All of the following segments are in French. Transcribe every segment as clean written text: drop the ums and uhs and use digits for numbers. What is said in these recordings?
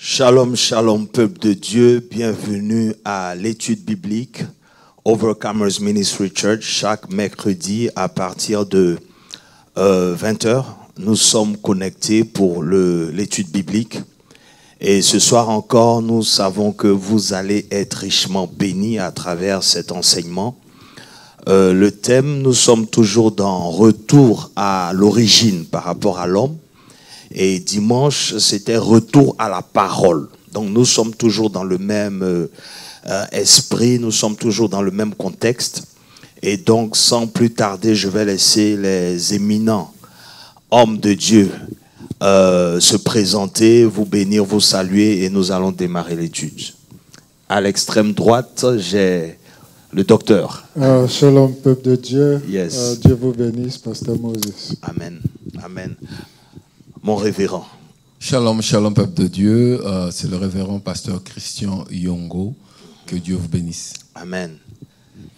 Shalom, shalom, peuple de Dieu. Bienvenue à l'étude biblique Overcomers Ministry Church. Chaque mercredi à partir de 20h, nous sommes connectés pour l'étude biblique. Et ce soir encore, nous savons que vous allez être richement bénis à travers cet enseignement. Le thème, nous sommes toujours dans retour à l'origine par rapport à l'homme. Et dimanche, c'était retour à la parole. Donc nous sommes toujours dans le même esprit, nous sommes toujours dans le même contexte. Et donc, sans plus tarder, je vais laisser les éminents hommes de Dieu se présenter, vous bénir, vous saluer, et nous allons démarrer l'étude. À l'extrême droite, j'ai le docteur. Shalom, peuple de Dieu. Yes. Dieu vous bénisse, Pasteur Moses. Amen. Amen. Mon révérend. Shalom, shalom, peuple de Dieu. C'est le révérend pasteur Christian Yongo. Que Dieu vous bénisse. Amen.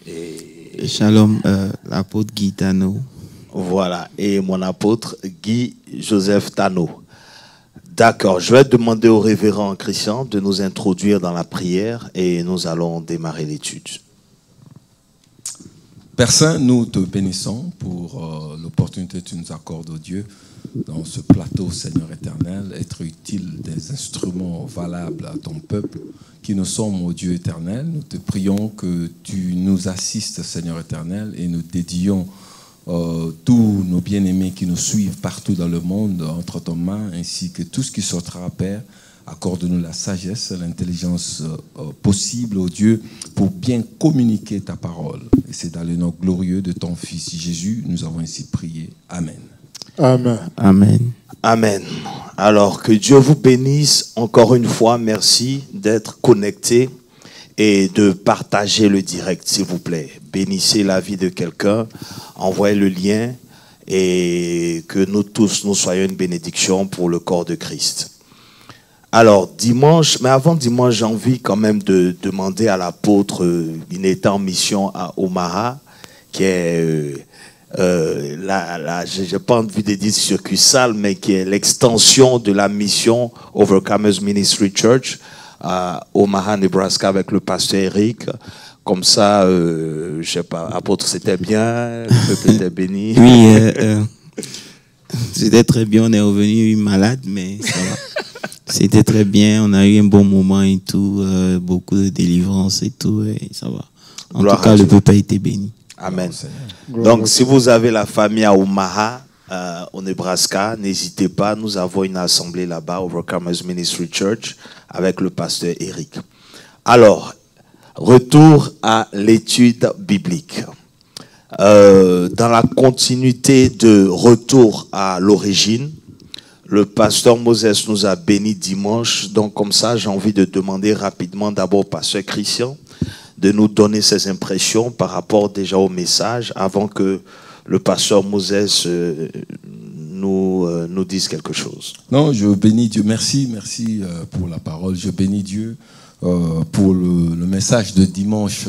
Et shalom, l'apôtre Guy Tano. Voilà. Et mon apôtre Guy Joseph Tano. D'accord. Je vais demander au révérend Christian de nous introduire dans la prière et nous allons démarrer l'étude. Père Saint, nous te bénissons pour l'opportunité que tu nous accordes, oh Dieu, dans ce plateau, Seigneur éternel, être utile des instruments valables à ton peuple qui nous sommes, ô Dieu éternel. Nous te prions que tu nous assistes, Seigneur éternel, et nous dédions tous nos bien-aimés qui nous suivent partout dans le monde entre tes mains, ainsi que tout ce qui sortira, Père. Accorde-nous la sagesse, l'intelligence possible, ô Dieu, pour bien communiquer ta parole. Et c'est dans le nom glorieux de ton Fils Jésus, nous avons ainsi prié. Amen. Amen. Amen. Amen. Alors, que Dieu vous bénisse encore une fois. Merci d'être connecté et de partager le direct, s'il vous plaît. Bénissez la vie de quelqu'un, envoyez le lien et que nous tous, nous soyons une bénédiction pour le corps de Christ. Alors, dimanche, mais avant dimanche, j'ai envie quand même de demander à l'apôtre, il était en mission à Omaha, qui est... j'ai pas envie de dire succursale, mais qui est l'extension de la mission Overcomers Ministry Church à Omaha, Nebraska, avec le pasteur Eric. Comme ça, je sais pas, apôtre, c'était bien, le peuple était béni. Oui, c'était très bien. On est revenu malade, mais ça va. C'était très bien. On a eu un bon moment et tout, beaucoup de délivrance et tout, et ça va. En Gloire tout cas, le peuple a été béni. Amen. Donc, si vous avez la famille à Omaha, au Nebraska, n'hésitez pas. Nous avons une assemblée là-bas, Overcomers Ministry Church, avec le pasteur Eric. Alors, retour à l'étude biblique. Dans la continuité de retour à l'origine, le pasteur Moses nous a bénis dimanche. Donc, comme ça, j'ai envie de demander rapidement d'abord au pasteur Christian de nous donner ses impressions par rapport déjà au message avant que le pasteur Moses nous dise quelque chose. Non, je bénis Dieu. Merci pour la parole. Je bénis Dieu pour le message de dimanche.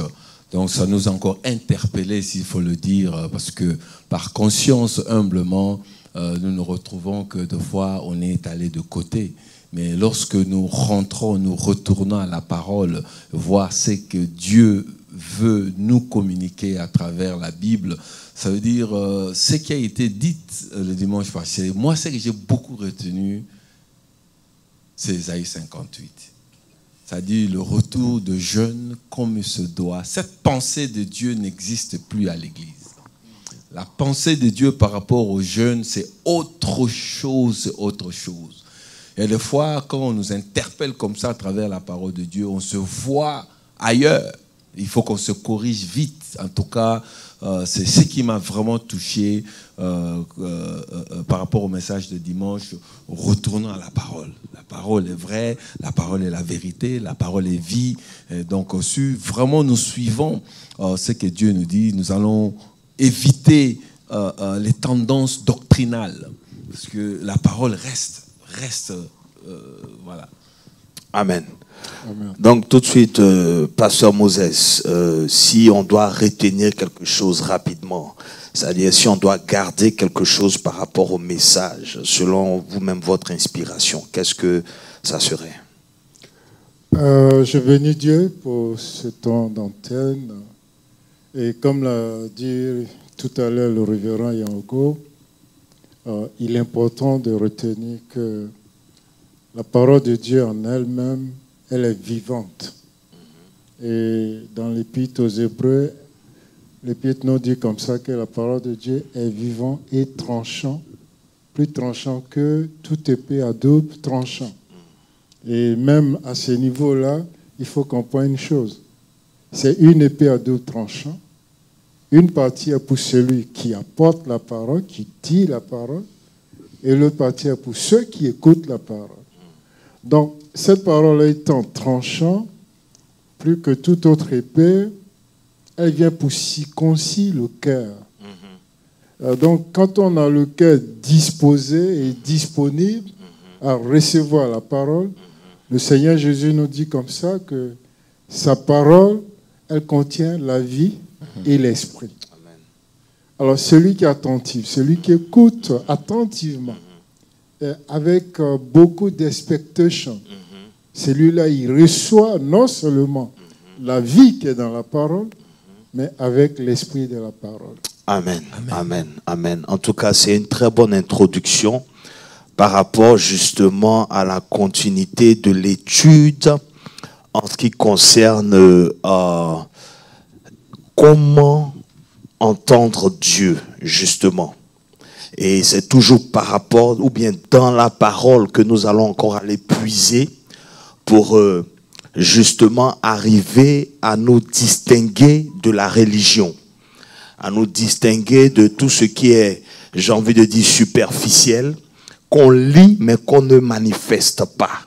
Donc ça nous a encore interpellés, s'il faut le dire, parce que par conscience, humblement, nous nous retrouvons que des fois, on est allé de côté. Mais lorsque nous rentrons, nous retournons à la parole, voir ce que Dieu veut nous communiquer à travers la Bible, ça veut dire ce qui a été dit le dimanche passé. Moi, ce que j'ai beaucoup retenu, c'est Ésaïe 58. C'est-à-dire le retour de jeunes comme il se doit. Cette pensée de Dieu n'existe plus à l'Église. La pensée de Dieu par rapport aux jeunes, c'est autre chose, autre chose. Et des fois, quand on nous interpelle comme ça à travers la parole de Dieu, on se voit ailleurs. Il faut qu'on se corrige vite. En tout cas, c'est ce qui m'a vraiment touché par rapport au message de dimanche. Retournons à la parole. La parole est vraie, la parole est la vérité, la parole est vie. Et donc, vraiment, nous suivons ce que Dieu nous dit. Nous allons éviter les tendances doctrinales. Parce que la parole reste voilà. Amen. Donc tout de suite, pasteur Moses, si on doit retenir quelque chose rapidement, c'est-à-dire si on doit garder quelque chose par rapport au message, selon vous-même votre inspiration, qu'est-ce que ça serait? Je bénis Dieu pour ce temps d'antenne. Et comme l'a dit tout à l'heure le révérend Yango, il est important de retenir que la parole de Dieu en elle-même, elle est vivante. Et dans l'Épître aux Hébreux, l'Épître nous dit comme ça que la parole de Dieu est vivante et tranchant, plus tranchant que toute épée à double tranchant. Et même à ce niveau-là, il faut comprendre une chose. C'est une épée à double tranchant. Une partie est pour celui qui apporte la parole, qui dit la parole, et l'autre partie est pour ceux qui écoutent la parole. Donc, cette parole étant tranchant, plus que toute autre épée, elle vient pour circoncire le cœur. Donc, quand on a le cœur disposé et disponible à recevoir la parole, le Seigneur Jésus nous dit comme ça que sa parole, elle contient la vie et l'esprit. Alors, celui qui est attentif, celui qui écoute attentivement, avec beaucoup d'expectation, celui-là, il reçoit non seulement la vie qui est dans la parole, mais avec l'esprit de la parole. Amen. Amen. Amen. En tout cas, c'est une très bonne introduction par rapport justement à la continuité de l'étude en ce qui concerne comment entendre Dieu, justement. Et c'est toujours par rapport, ou bien dans la parole que nous allons encore aller puiser pour justement arriver à nous distinguer de la religion, à nous distinguer de tout ce qui est, j'ai envie de dire, superficiel, qu'on lit mais qu'on ne manifeste pas.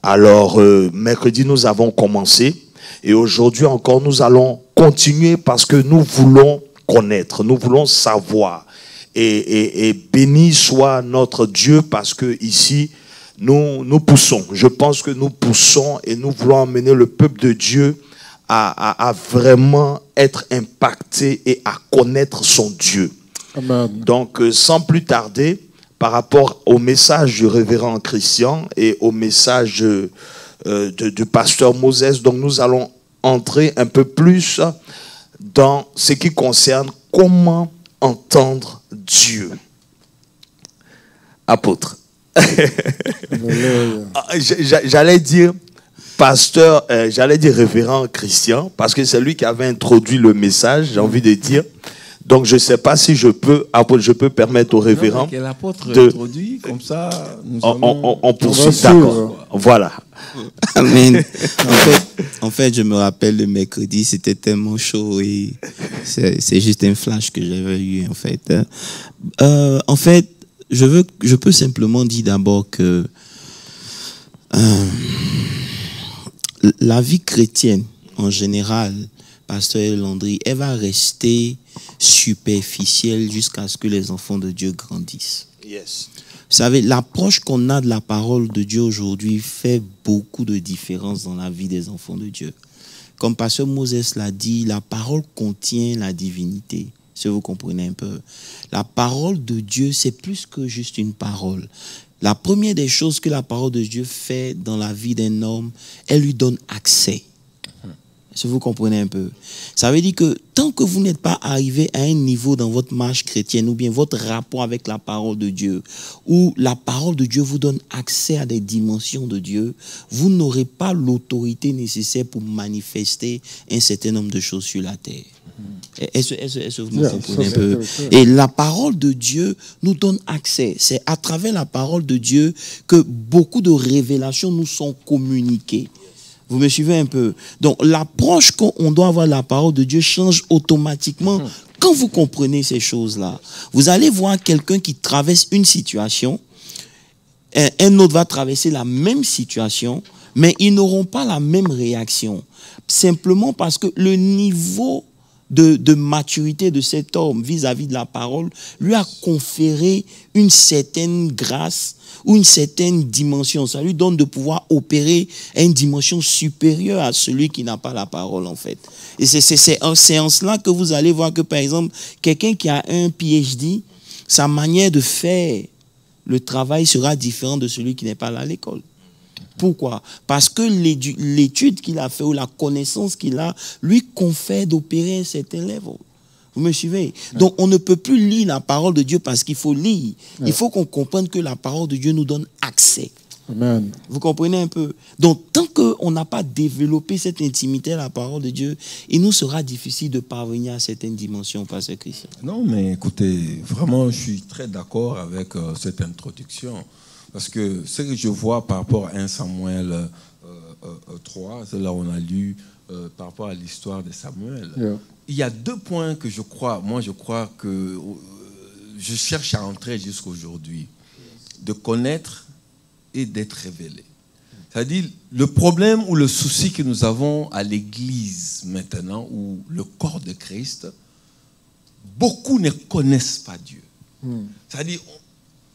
Alors, mercredi, nous avons commencé et aujourd'hui encore, nous allons continuer parce que nous voulons connaître, nous voulons savoir. Et béni soit notre Dieu parce que ici, nous poussons. Je pense que nous poussons et nous voulons emmener le peuple de Dieu à vraiment être impacté et à connaître son Dieu. Amen. Donc, sans plus tarder, par rapport au message du révérend Christian et au message du pasteur Moses, donc nous allons entrer un peu plus dans ce qui concerne comment entendre Dieu. Apôtre. J'allais dire pasteur, j'allais dire révérend Christian, parce que c'est lui qui avait introduit le message, j'ai envie de dire. Donc je ne sais pas si je peux permettre au révérend que l'apôtre de introduit, comme ça, on poursuit, d'accord. Voilà. Amen. En fait, je me rappelle le mercredi, c'était tellement chaud et c'est juste un flash que j'avais eu en fait. En fait, je peux simplement dire d'abord que la vie chrétienne en général, Pasteur Landry, elle va rester superficielle jusqu'à ce que les enfants de Dieu grandissent. Yes. Vous savez, l'approche qu'on a de la parole de Dieu aujourd'hui fait beaucoup de différence dans la vie des enfants de Dieu. Comme Pasteur Moses l'a dit, la parole contient la divinité. Si vous comprenez un peu. La parole de Dieu, c'est plus que juste une parole. La première des choses que la parole de Dieu fait dans la vie d'un homme, elle lui donne accès. Si vous comprenez un peu. Ça veut dire que tant que vous n'êtes pas arrivé à un niveau dans votre marche chrétienne ou bien votre rapport avec la parole de Dieu, où la parole de Dieu vous donne accès à des dimensions de Dieu, vous n'aurez pas l'autorité nécessaire pour manifester un certain nombre de choses sur la terre. Est-ce que vous me comprenez un peu? Et la parole de Dieu nous donne accès. C'est à travers la parole de Dieu que beaucoup de révélations nous sont communiquées. Vous me suivez un peu? Donc, l'approche qu'on doit avoir de la parole de Dieu change automatiquement quand vous comprenez ces choses-là. Vous allez voir quelqu'un qui traverse une situation, un autre va traverser la même situation, mais ils n'auront pas la même réaction. Simplement parce que le niveau de maturité de cet homme vis-à-vis de la parole lui a conféré une certaine grâce ou une certaine dimension. Ça lui donne de pouvoir opérer à une dimension supérieure à celui qui n'a pas la parole, en fait. Et c'est en séance-là que vous allez voir que, par exemple, quelqu'un qui a un PhD, sa manière de faire le travail sera différente de celui qui n'est pas là à l'école. Pourquoi? Parce que l'étude qu'il a fait ou la connaissance qu'il a lui confère d'opérer un certain level. Vous me suivez? Donc, on ne peut plus lire la parole de Dieu parce qu'il faut lire. Il faut qu'on comprenne que la parole de Dieu nous donne accès. Amen. Vous comprenez un peu? Donc, tant qu'on n'a pas développé cette intimité à la parole de Dieu, il nous sera difficile de parvenir à certaines dimensions, Pasteur Christian. Non, mais écoutez, vraiment, je suis très d'accord avec cette introduction. Parce que ce que je vois par rapport à 1 Samuel 3, c'est là où on a lu par rapport à l'histoire de Samuel. Yeah. Il y a 2 points que je crois, que je cherche à entrer jusqu'aujourd'hui. De connaître et d'être révélé. C'est-à-dire, le problème ou le souci que nous avons à l'Église maintenant, ou le corps de Christ, beaucoup ne connaissent pas Dieu. C'est-à-dire,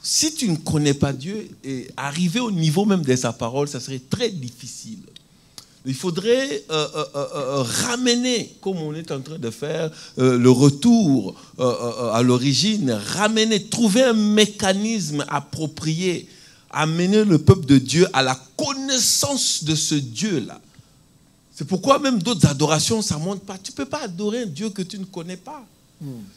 si tu ne connais pas Dieu, et arriver au niveau même de sa parole, ça serait très difficile. Il faudrait ramener, comme on est en train de faire, le retour à l'origine, trouver un mécanisme approprié, amener le peuple de Dieu à la connaissance de ce Dieu-là. C'est pourquoi même d'autres adorations, ça ne monte pas. Tu ne peux pas adorer un Dieu que tu ne connais pas.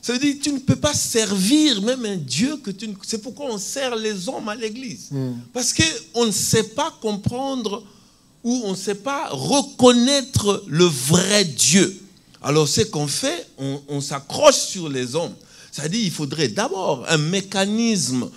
Ça veut dire que tu ne peux pas servir même un Dieu que tu ne... C'est pourquoi on sert les hommes à l'église. Parce qu'on ne sait pas comprendre ou on ne sait pas reconnaître le vrai Dieu. Alors ce qu'on fait, on s'accroche sur les hommes. C'est-à-dire qu'il faudrait d'abord un mécanisme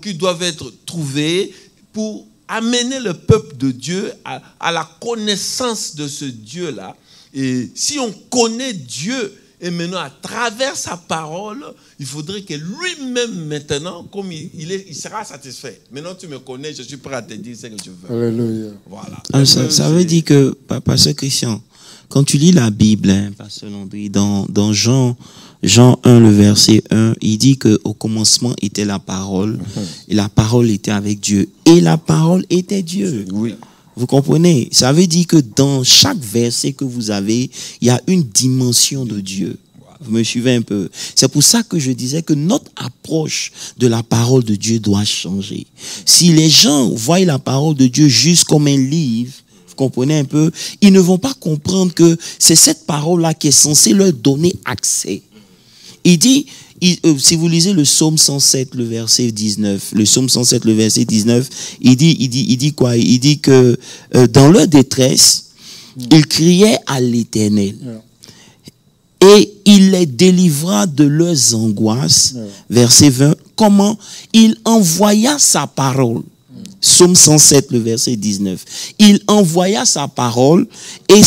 qui doit être trouvé pour amener le peuple de Dieu à la connaissance de ce Dieu-là. Et si on connaît Dieu, et maintenant, à travers sa parole, il faudrait que lui-même, maintenant, comme il sera satisfait. Maintenant, tu me connais, je suis prêt à te dire ce que je veux. Alléluia. Voilà. Ça veut dire que, Pasteur Christian, quand tu lis la Bible, Pasteur Landry, dans Jean 1, le verset 1, il dit qu'au commencement était la parole, et la parole était avec Dieu, et la parole était Dieu. Oui. Vous comprenez? Ça veut dire que dans chaque verset que vous avez, il y a une dimension de Dieu. Vous me suivez un peu? C'est pour ça que je disais que notre approche de la parole de Dieu doit changer. Si les gens voient la parole de Dieu juste comme un livre, vous comprenez un peu, ils ne vont pas comprendre que c'est cette parole-là qui est censée leur donner accès. Il dit, si vous lisez le psaume 107, le verset 19, le psaume 107, le verset 19, il dit quoi? Il dit que dans leur détresse, ils criaient à l'Éternel. Et il les délivra de leurs angoisses. Verset 20, comment? Il envoya sa parole. Psaume 107, le verset 19. Il envoya sa parole et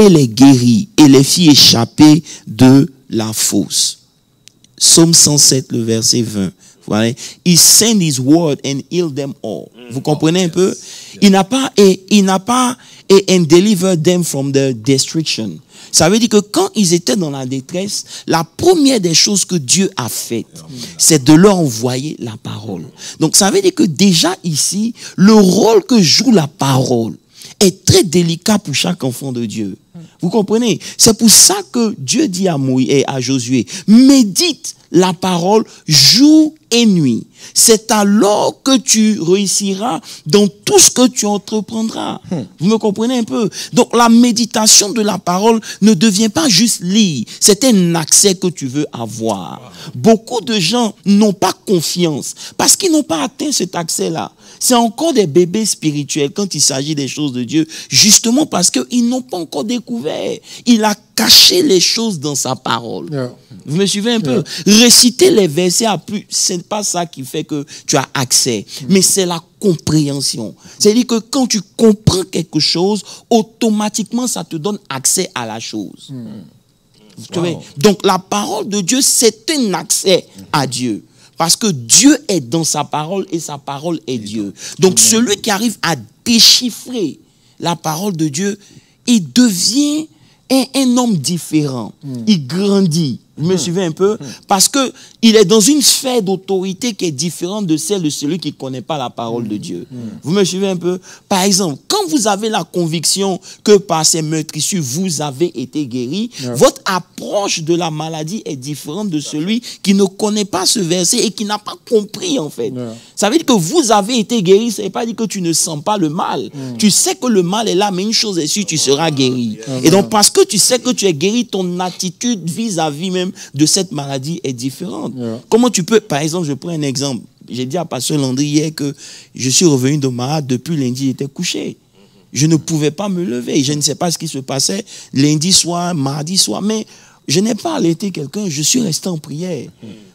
les guérit et les fit échapper de la fosse. Psaume 107, le verset 20. Voilà. He sent his word and healed them all. Vous comprenez un peu? Il n'a pas and delivered them from the destruction. Ça veut dire que quand ils étaient dans la détresse, la première des choses que Dieu a faites, c'est de leur envoyer la parole. Donc ça veut dire que déjà ici, le rôle que joue la parole est très délicat pour chaque enfant de Dieu. Vous comprenez? C'est pour ça que Dieu dit à Moïse et à Josué, médite la parole jour et nuit. C'est alors que tu réussiras dans tout ce que tu entreprendras. Vous me comprenez un peu? Donc la méditation de la parole ne devient pas juste lire, c'est un accès que tu veux avoir. Beaucoup de gens n'ont pas confiance parce qu'ils n'ont pas atteint cet accès-là. C'est encore des bébés spirituels quand il s'agit des choses de Dieu, justement parce qu'ils n'ont pas encore découvert. Il a caché les choses dans sa parole. Vous me suivez un peu? Réciter les versets à plus, c'est pas ça qui fait que tu as accès, mais c'est la compréhension. C'est-à-dire que quand tu comprends quelque chose, automatiquement ça te donne accès à la chose. Donc la parole de Dieu, c'est un accès à Dieu. Parce que Dieu est dans sa parole et sa parole est Dieu. Donc celui qui arrive à déchiffrer la parole de Dieu, il devient un homme différent. Il grandit. Vous me suivez un peu? Parce que il est dans une sphère d'autorité qui est différente de celle de celui qui ne connaît pas la parole de Dieu. Vous me suivez un peu? Par exemple, quand vous avez la conviction que par ces meurtrissures, vous avez été guéri, votre approche de la maladie est différente de celui qui ne connaît pas ce verset et qui n'a pas compris en fait. Ça veut dire que vous avez été guéri, ça ne veut pas dire que tu ne sens pas le mal. Tu sais que le mal est là, mais une chose est sûre, tu seras guéri. Et donc parce que tu sais que tu es guéri, ton attitude vis-à-vis même de cette maladie est différente. Comment tu peux, par exemple, je prends un exemple. J'ai dit à Pasteur Landry hier que je suis revenu de malade, depuis lundi, j'étais couché. Je ne pouvais pas me lever. Je ne sais pas ce qui se passait lundi soir, mardi soir, mais je n'ai pas alerté quelqu'un, je suis resté en prière.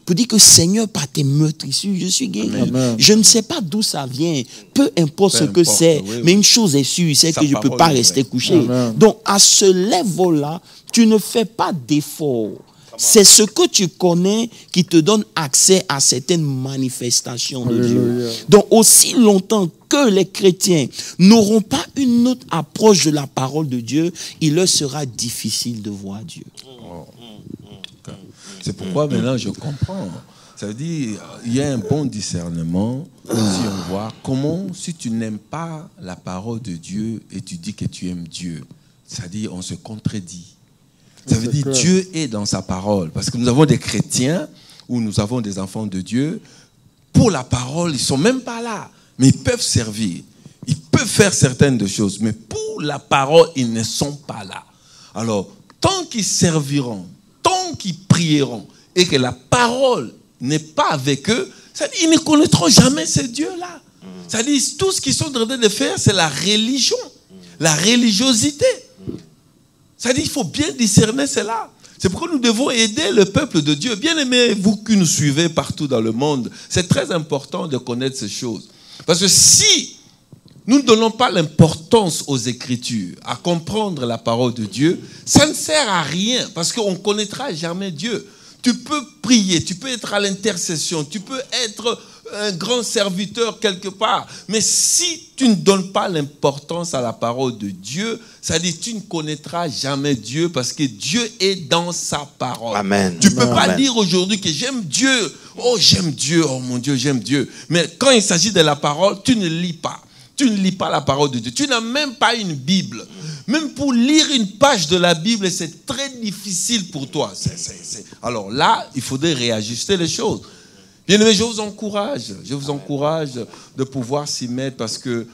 Pour dire que Seigneur, par tes meurtrissures, je suis guéri. Amen. Je ne sais pas d'où ça vient, peu importe ce que c'est, mais une chose est sûre, c'est que je ne peux pas rester couché. Amen. Donc, à ce level-là, tu ne fais pas d'effort. C'est ce que tu connais qui te donne accès à certaines manifestations de Dieu. Donc, aussi longtemps que les chrétiens n'auront pas une autre approche de la parole de Dieu, il leur sera difficile de voir Dieu. C'est pourquoi maintenant je comprends. Ça veut dire il y a un bon discernement si on voit comment, si tu n'aimes pas la parole de Dieu et tu dis que tu aimes Dieu, c'est-à-dire on se contredit. Ça veut dire Dieu est dans sa parole. Parce que nous avons des chrétiens ou nous avons des enfants de Dieu. Pour la parole, ils ne sont même pas là. Mais ils peuvent servir. Ils peuvent faire certaines choses. Mais pour la parole, ils ne sont pas là. Alors, tant qu'ils serviront, tant qu'ils prieront et que la parole n'est pas avec eux, c'est-à-dire ils ne connaîtront jamais ce Dieu-là. C'est-à-dire tout ce qu'ils sont en train de faire, c'est la religion, la religiosité. C'est-à-dire qu'il faut bien discerner cela. C'est pourquoi nous devons aider le peuple de Dieu. Bien aimés, vous qui nous suivez partout dans le monde, c'est très important de connaître ces choses. Parce que si nous ne donnons pas l'importance aux Écritures, à comprendre la parole de Dieu, ça ne sert à rien parce qu'on ne connaîtra jamais Dieu. Tu peux prier, tu peux être à l'intercession, tu peux être un grand serviteur quelque part. Mais si tu ne donnes pas l'importance à la parole de Dieu, ça dit tu ne connaîtras jamais Dieu parce que Dieu est dans sa parole. Amen. Tu ne peux pas dire aujourd'hui que j'aime Dieu. Oh, j'aime Dieu. Oh mon Dieu, j'aime Dieu. Mais quand il s'agit de la parole, tu ne lis pas. Tu ne lis pas la parole de Dieu. Tu n'as même pas une Bible. Même pour lire une page de la Bible, c'est très difficile pour toi. Alors là, il faudrait réajuster les choses. Bien aimé, je vous encourage de pouvoir s'y mettre parce que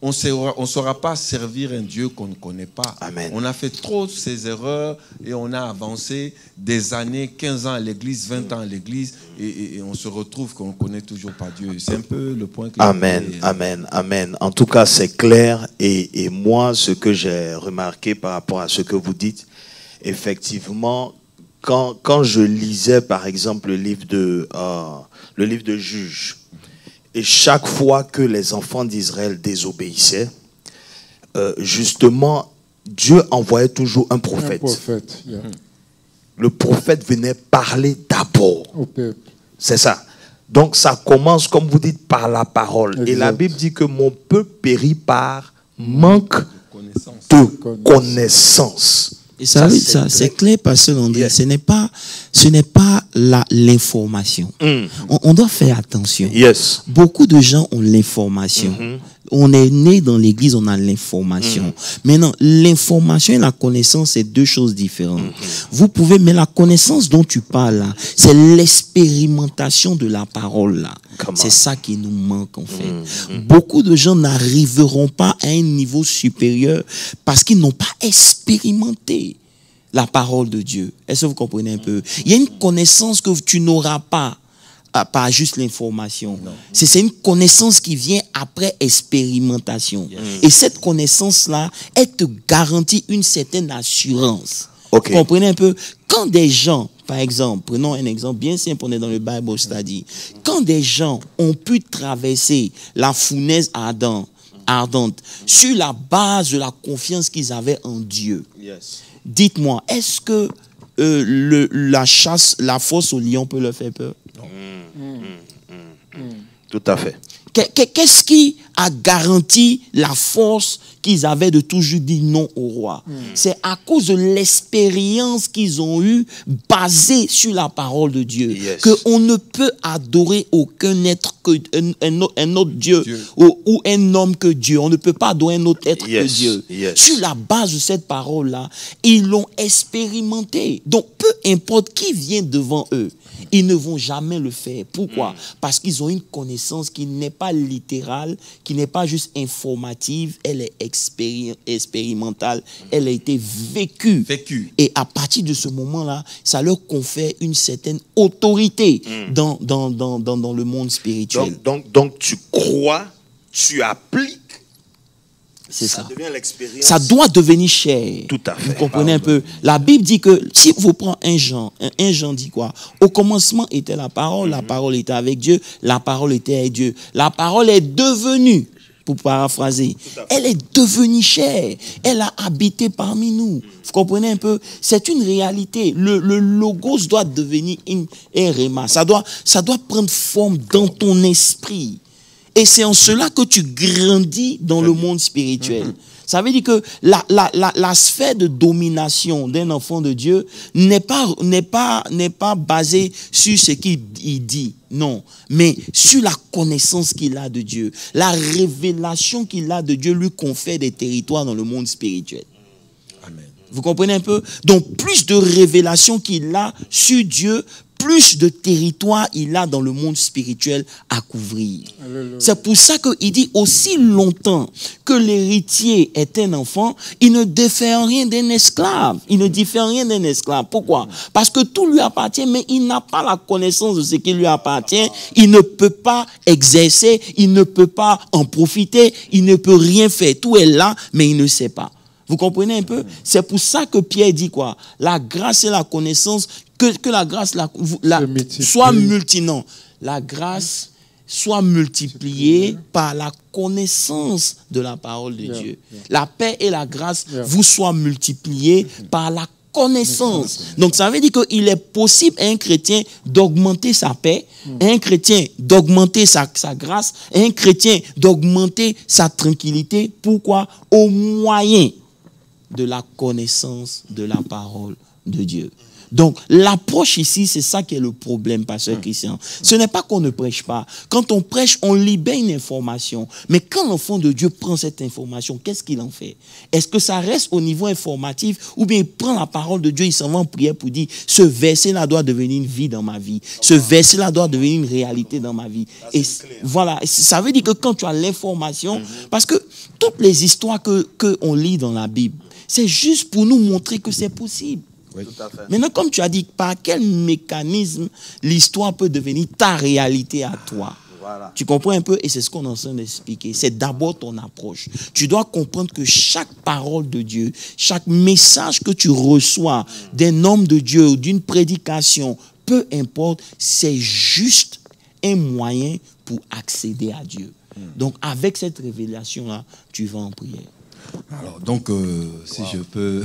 on ne saura pas servir un Dieu qu'on ne connaît pas. Amen. On a fait trop ces erreurs et on a avancé des années, 15 ans à l'église, 20 ans à l'église et on se retrouve qu'on ne connaît toujours pas Dieu. C'est un peu le point que Amen. En tout cas, c'est clair et moi, ce que j'ai remarqué par rapport à ce que vous dites, effectivement, quand je lisais par exemple le livre de Juges, et chaque fois que les enfants d'Israël désobéissaient, justement, Dieu envoyait toujours un prophète. Le prophète venait parler d'abord au peuple. C'est ça. Donc ça commence, comme vous dites, par la parole. Exact. Et la Bible dit que mon peuple périt par manque de connaissance. Et ça c'est clair parce que l'on dit, ce n'est pas l'information. On doit faire attention. Yes. Beaucoup de gens ont l'information. On est né dans l'église, on a l'information. Maintenant, l'information et la connaissance, c'est deux choses différentes. Vous pouvez, mais la connaissance dont tu parles là, c'est l'expérimentation de la parole là. C'est ça qui nous manque en fait. Beaucoup de gens n'arriveront pas à un niveau supérieur parce qu'ils n'ont pas expérimenté la parole de Dieu. Est-ce que vous comprenez un peu? Il y a une connaissance que tu n'auras pas juste l'information. C'est une connaissance qui vient après expérimentation. Et cette connaissance-là, elle te garantit une certaine assurance. Vous comprenez un peu? Quand des gens, par exemple, prenons un exemple bien simple, on est dans le Bible Study. Quand des gens ont pu traverser la fournaise ardente sur la base de la confiance qu'ils avaient en Dieu, dites-moi, est-ce que la fosse au lion peut leur faire peur? Tout à fait. Qu'est-ce qui a garanti la force qu'ils avaient de toujours dire non au roi. C'est à cause de l'expérience qu'ils ont eue basée sur la parole de Dieu qu'on ne peut adorer aucun être que un autre Dieu. Ou un homme que Dieu. On ne peut pas adorer un autre être que Dieu. Sur la base de cette parole-là, ils l'ont expérimenté. Donc, peu importe qui vient devant eux, ils ne vont jamais le faire. Pourquoi? Parce qu'ils ont une connaissance qui n'est pas littérale, qui n'est pas juste informative, elle est expérimentale, elle a été vécue. Et à partir de ce moment-là, ça leur confère une certaine autorité dans le monde spirituel. Donc tu crois, tu appliques. C'est ça. Devient l'expérience. Ça doit devenir cher. Tout à fait. Vous comprenez un peu? La Bible dit que, si vous prenez un Jean dit quoi? Au commencement était la parole était avec Dieu, la parole était avec Dieu. La parole est devenue, pour paraphraser, elle est devenue chère. Elle a habité parmi nous. Vous comprenez un peu? C'est une réalité. Le logos doit devenir un réma. Ça doit prendre forme dans ton esprit. Et c'est en cela que tu grandis dans le monde spirituel. Ça veut dire que la sphère de domination d'un enfant de Dieu n'est pas basée sur ce qu'il dit, non, mais sur la connaissance qu'il a de Dieu. La révélation qu'il a de Dieu lui confère des territoires dans le monde spirituel. Amen. Vous comprenez un peu? Donc, plus de révélation qu'il a sur Dieu, plus de territoire il a dans le monde spirituel à couvrir. C'est pour ça qu'il dit aussi longtemps que l'héritier est un enfant, il ne diffère rien d'un esclave. Il ne diffère rien d'un esclave. Pourquoi? Parce que tout lui appartient, mais il n'a pas la connaissance de ce qui lui appartient. Il ne peut pas exercer, il ne peut pas en profiter, il ne peut rien faire. Tout est là, mais il ne sait pas. Vous comprenez un peu? C'est pour ça que Pierre dit quoi? La grâce et la connaissance, que la grâce soit multipliée. La grâce soit multipliée par la connaissance de la parole de Dieu. La paix et la grâce vous soient multipliées par la connaissance. Donc ça veut dire qu'il est possible à un chrétien d'augmenter sa paix, à un chrétien d'augmenter sa grâce, à un chrétien d'augmenter sa tranquillité. Pourquoi? Au moyen de la connaissance de la parole de Dieu. Donc, l'approche ici, c'est ça qui est le problème, pasteur Christian. Ce n'est pas qu'on ne prêche pas. Quand on prêche, on libère une information. Mais quand l'enfant de Dieu prend cette information, qu'est-ce qu'il en fait? Est-ce que ça reste au niveau informatif ou bien il prend la parole de Dieu, il s'en va en prière pour dire, ce verset-là doit devenir une vie dans ma vie. Ce verset-là doit devenir une réalité dans ma vie. Et voilà, ça veut dire que quand tu as l'information, parce que toutes les histoires qu'on lit dans la Bible, c'est juste pour nous montrer que c'est possible. Oui. Tout à fait. Maintenant, comme tu as dit, par quel mécanisme l'histoire peut devenir ta réalité à toi? Voilà. Tu comprends un peu? Et c'est ce qu'on est en train d'expliquer. C'est d'abord ton approche. Tu dois comprendre que chaque parole de Dieu, chaque message que tu reçois d'un homme de Dieu ou d'une prédication, peu importe, c'est juste un moyen pour accéder à Dieu. Donc, avec cette révélation-là, tu vas en prière. Alors, donc, si je peux...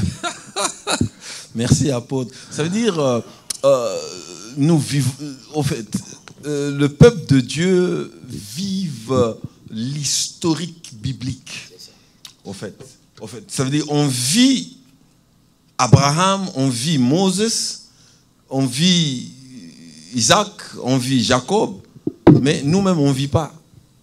Merci, apôtre. Ça veut dire, nous vivons... Au fait, le peuple de Dieu vive l'historique biblique. Au fait, ça veut dire, on vit Abraham, on vit Moses, on vit Isaac, on vit Jacob, mais nous-mêmes, on ne vit pas.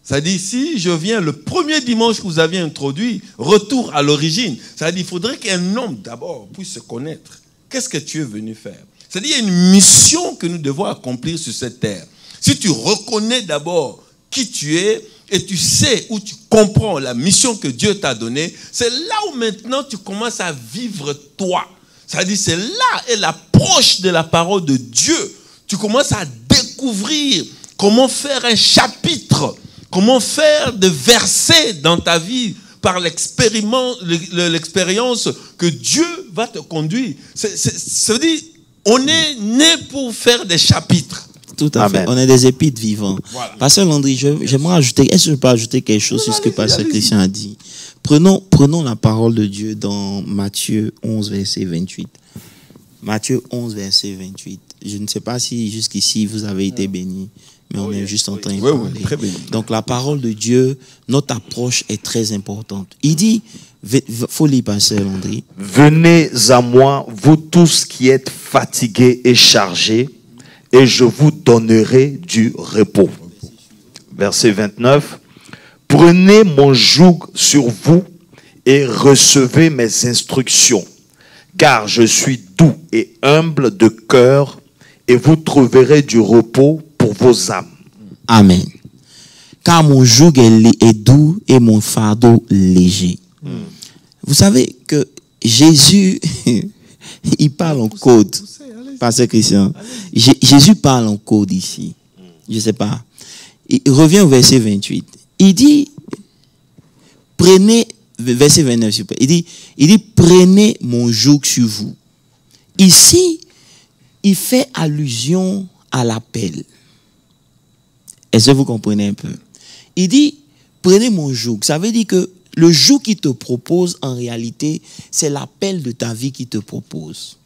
C'est-à-dire, si je viens le premier dimanche que vous avez introduit, retour à l'origine, c'est-à-dire, il faudrait qu'un homme, d'abord, puisse se connaître. Qu'est-ce que tu es venu faire? C'est-à-dire, il y a une mission que nous devons accomplir sur cette terre. Si tu reconnais d'abord qui tu es, et tu sais ou tu comprends la mission que Dieu t'a donnée, c'est là où maintenant tu commences à vivre toi. C'est-à-dire, c'est là est l'approche de la parole de Dieu. Tu commences à découvrir comment faire un chapitre. Comment faire des versets dans ta vie par l'expérience que Dieu va te conduire. Ça veut dire, on est né pour faire des chapitres. Tout à fait. On est des épîtres vivants. Voilà. Pasteur Landry, j'aimerais ajouter, est-ce que je peux ajouter quelque chose sur ce que Pasteur Christian a dit? Prenons la parole de Dieu dans Matthieu 11, verset 28. Matthieu 11, verset 28. Je ne sais pas si jusqu'ici vous avez été bénis. mais on est juste en train de Oui, parler. oui, très bien. Donc la parole de Dieu, notre approche est très importante. Il dit, faut lire pasteur Landry. Venez à moi, vous tous qui êtes fatigués et chargés, et je vous donnerai du repos. Verset 29. Prenez mon joug sur vous et recevez mes instructions, car je suis doux et humble de cœur, et vous trouverez du repos pour vos âmes. Amen. Car mon joug est doux et mon fardeau léger. Vous savez que Jésus, il parle en code. Pasteur Christian, Jésus parle en code ici. Je ne sais pas. Il revient au verset 28. Il dit, prenez, verset 29, s'il vous plaît. Il dit, prenez mon joug sur vous. Ici, il fait allusion à l'appel. Est-ce que vous comprenez un peu? Il dit, prenez mon joug. Ça veut dire que le joug qu'il te propose, en réalité, c'est l'appel de ta vie qu'il te propose.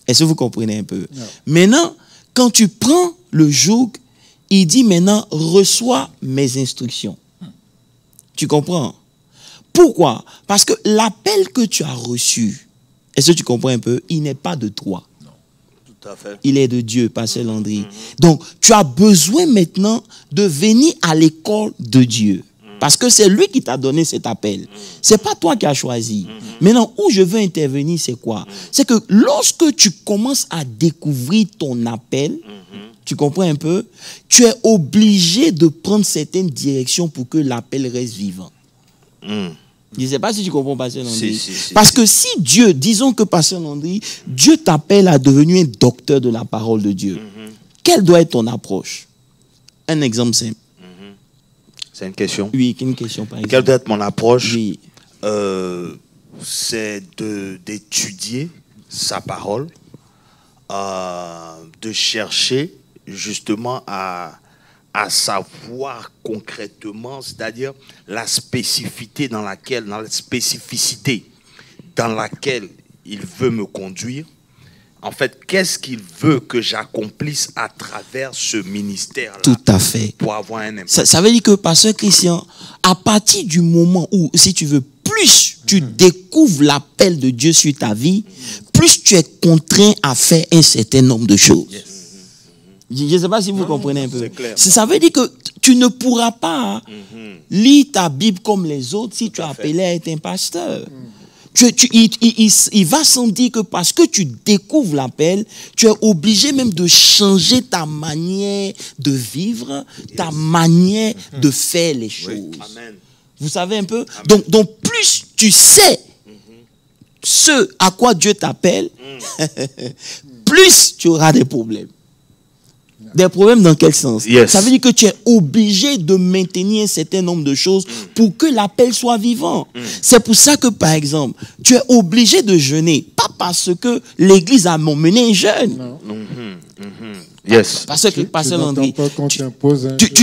Est-ce que vous comprenez un peu? Non. Maintenant, quand tu prends le joug, il dit maintenant, reçois mes instructions. Tu comprends? Pourquoi? Parce que l'appel que tu as reçu, est-ce que tu comprends un peu? Il n'est pas de toi. Non, tout à fait. Il est de Dieu, pasteur Landry. Donc, tu as besoin maintenant de venir à l'école de Dieu. Parce que c'est lui qui t'a donné cet appel. C'est pas toi qui as choisi. Maintenant, où je veux intervenir, c'est quoi? C'est que lorsque tu commences à découvrir ton appel, tu comprends un peu? Tu es obligé de prendre certaines directions pour que l'appel reste vivant. Je ne sais pas si tu comprends, pasteur Landry. Parce que si Dieu, disons que pasteur Landry, Dieu t'appelle à devenir un docteur de la parole de Dieu. Quelle doit être ton approche? Un exemple simple. C'est une question? Oui, une question par exemple. Quelle doit être mon approche? Oui. C'est d'étudier sa parole, de chercher justement à savoir concrètement, c'est-à-dire la spécificité dans laquelle il veut me conduire. En fait, qu'est-ce qu'il veut que j'accomplisse à travers ce ministère-là? Tout à fait. Pour avoir un impact. Ça veut dire que, pasteur Christian, à partir du moment où, si tu veux, plus tu découvres l'appel de Dieu sur ta vie, plus tu es contraint à faire un certain nombre de choses. Je ne sais pas si vous comprenez un peu. Clair. Ça veut dire que tu ne pourras pas lire ta Bible comme les autres si tu es appelé à être un pasteur. Il va sans dire que parce que tu découvres l'appel, tu es obligé même de changer ta manière de vivre, ta manière de faire les choses. Amen. Vous savez un peu? Donc plus tu sais ce à quoi Dieu t'appelle, plus tu auras des problèmes. Des problèmes dans quel sens? Ça veut dire que tu es obligé de maintenir un certain nombre de choses pour que l'appel soit vivant. C'est pour ça que, par exemple, tu es obligé de jeûner. Pas parce que l'église a mené un jeûne. Yes. Parce que, pasteur Landry,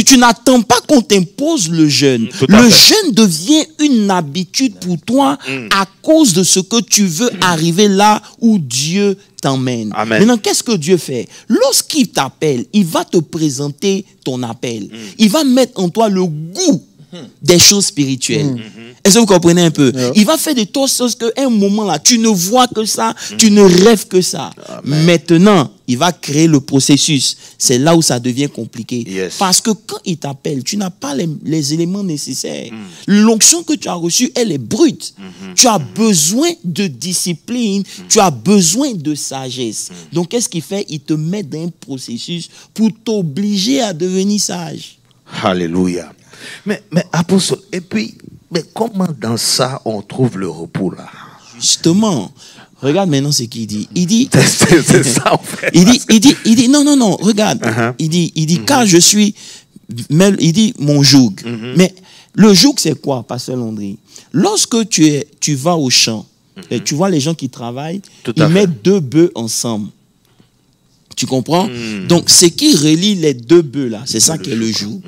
tu n'attends pas qu'on t'impose le jeûne. Le jeûne devient une habitude pour toi à cause de ce que tu veux arriver là où Dieu t'emmène. Maintenant, qu'est-ce que Dieu fait? Lorsqu'il t'appelle, il va te présenter ton appel. Il va mettre en toi le goût des choses spirituelles. Est-ce que vous comprenez un peu? Il va faire de telles choses qu'à un moment là, tu ne vois que ça, tu ne rêves que ça. Maintenant, il va créer le processus. C'est là où ça devient compliqué. Parce que quand il t'appelle, tu n'as pas les éléments nécessaires. L'onction que tu as reçue, elle est brute. Tu as besoin de discipline, tu as besoin de sagesse. Donc, qu'est-ce qu'il fait? Il te met dans un processus pour t'obliger à devenir sage. Alléluia. Mais apôtre, et puis, mais comment dans ça on trouve le repos là? Justement, regarde maintenant ce qu'il dit. Il dit, c'est ça en fait. Il dit, non, regarde. Il dit, car je suis, il dit mon joug. Mais le joug c'est quoi, pasteur Landry? Lorsque tu vas au champ, et tu vois les gens qui travaillent, ils mettent deux bœufs ensemble. Tu comprends? Donc, ce qui relie les deux bœufs là, c'est ça qui est le joug.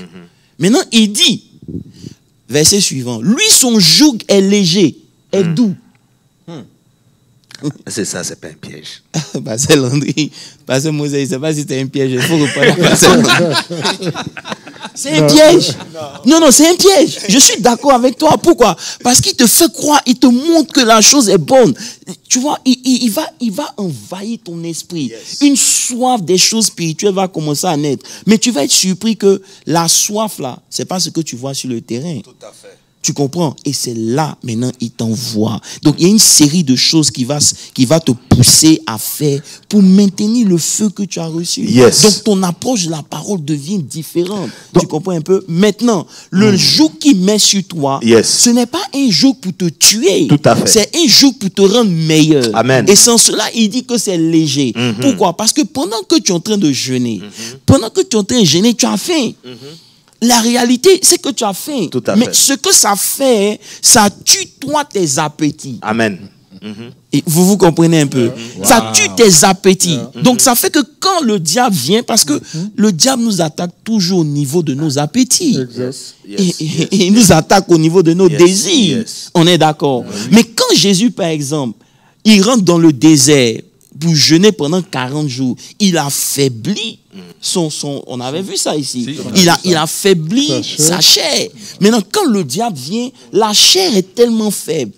Maintenant, il dit, verset suivant, lui, son joug est léger, est doux. C'est ça, c'est pas un piège. Pasteur Landry, Pasteur Moses, je ne sais pas si c'est un piège. Il faut reprendre Pasteur Landry. C'est un piège. Non, c'est un piège. Je suis d'accord avec toi. Pourquoi? Parce qu'il te fait croire, il te montre que la chose est bonne. Tu vois, il va envahir ton esprit. Yes. Une soif des choses spirituelles va commencer à naître. Mais tu vas être surpris que la soif là, c'est pas ce que tu vois sur le terrain. Tout à fait. Tu comprends? Et c'est là, maintenant, il t'envoie. Donc, il y a une série de choses qui va te pousser à faire pour maintenir le feu que tu as reçu. Yes. Donc, ton approche de la parole devient différente. Donc, tu comprends un peu? Maintenant, le joug qu'il met sur toi, ce n'est pas un joug pour te tuer. Tout à fait. C'est un joug pour te rendre meilleur. Amen. Et sans cela, il dit que c'est léger. Pourquoi? Parce que pendant que tu es en train de jeûner, tu as faim. La réalité, c'est que tu as faim. Mais ce que ça fait, ça tue toi tes appétits. Amen. Et vous comprenez un peu? Ça tue tes appétits. Donc ça fait que quand le diable vient, parce que le diable nous attaque toujours au niveau de nos appétits. Et il nous attaque au niveau de nos désirs. On est d'accord. Mais quand Jésus, par exemple, il rentre dans le désert pour jeûner pendant 40 jours, il affaiblit on avait vu ça ici. Il affaiblit sa chair. Maintenant, quand le diable vient, la chair est tellement faible.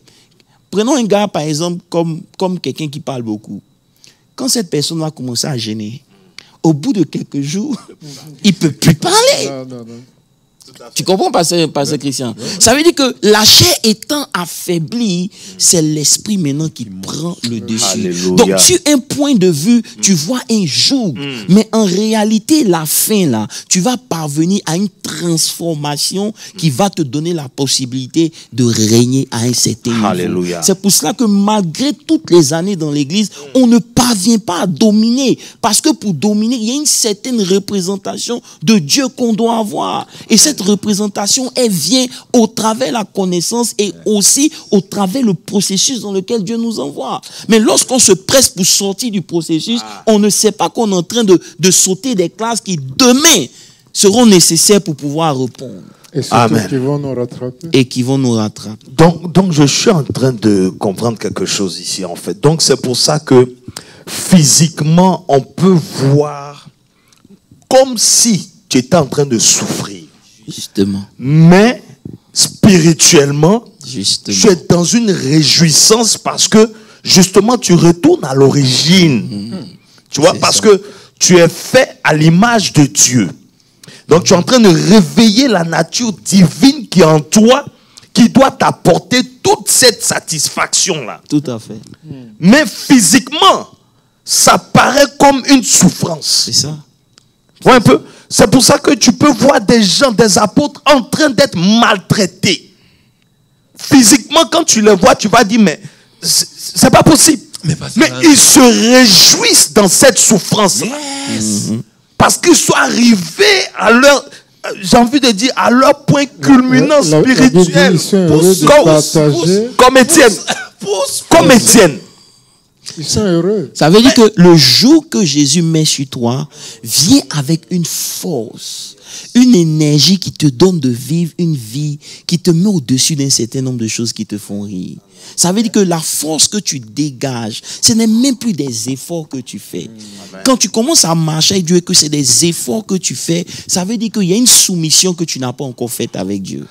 Prenons un gars, par exemple, comme quelqu'un qui parle beaucoup. Quand cette personne va commencer à jeûner, au bout de quelques jours, il ne peut plus parler. Non. Tu comprends, Pasteur Christian? Ça veut dire que la chair étant affaiblie, c'est l'esprit maintenant qui prend le dessus. Alléluia. Donc, sur un point de vue, tu vois un joug. Mais en réalité, la fin, là, tu vas parvenir à une transformation qui va te donner la possibilité de régner à un certain niveau. C'est pour cela que malgré toutes les années dans l'église, on ne parvient pas à dominer. Parce que pour dominer, il y a une certaine représentation de Dieu qu'on doit avoir. Et cette représentation, elle vient au travers la connaissance et aussi au travers le processus dans lequel Dieu nous envoie. Mais lorsqu'on se presse pour sortir du processus, on ne sait pas qu'on est en train de sauter des classes qui demain seront nécessaires pour pouvoir répondre. Et surtout qui vont nous rattraper. Et qui vont nous rattraper. Donc je suis en train de comprendre quelque chose ici en fait. Donc c'est pour ça que physiquement on peut voir comme si tu étais en train de souffrir. Justement. Mais spirituellement, justement, tu es dans une réjouissance parce que justement tu retournes à l'origine. Tu vois, parce que tu es fait à l'image de Dieu. Donc tu es en train de réveiller la nature divine qui est en toi, qui doit t'apporter toute cette satisfaction-là. Tout à fait. Mais physiquement, ça paraît comme une souffrance. C'est ça. Ouais, un peu. C'est pour ça que tu peux voir des gens, des apôtres en train d'être maltraités. Physiquement, quand tu les vois, tu vas dire, mais c'est pas possible. Mais ils se réjouissent dans cette souffrance. Parce qu'ils sont arrivés à leur, j'ai envie de dire, à leur point culminant spirituel. Comme Étienne. Comme Étienne. Ils sont heureux. Ça veut dire que le jour que Jésus met sur toi vient avec une force, une énergie qui te donne de vivre une vie qui te met au-dessus d'un certain nombre de choses qui te font rire. Ça veut dire que la force que tu dégages, ce n'est même plus des efforts que tu fais. Quand tu commences à marcher avec Dieu et que c'est des efforts que tu fais, ça veut dire qu'il y a une soumission que tu n'as pas encore faite avec Dieu.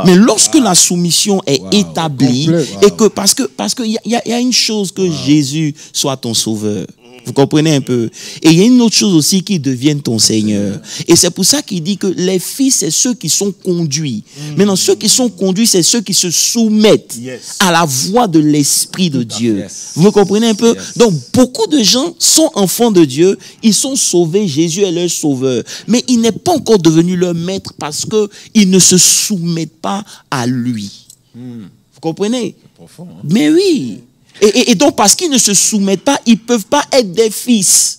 Mais lorsque la soumission est établie, et que parce que il y a une chose que Jésus soit ton sauveur. Vous comprenez un peu? Et il y a une autre chose aussi qui devienne ton Seigneur. Et c'est pour ça qu'il dit que les fils, c'est ceux qui sont conduits. Maintenant, ceux qui sont conduits, c'est ceux qui se soumettent à la voix de l'Esprit de Dieu. Vous comprenez un peu? Donc, beaucoup de gens sont enfants de Dieu. Ils sont sauvés. Jésus est leur sauveur. Mais il n'est pas encore devenu leur maître parce qu'ils ne se soumettent pas à lui. Vous comprenez? Profond, hein? Mais oui. Et donc, parce qu'ils ne se soumettent pas, ils ne peuvent pas être des fils.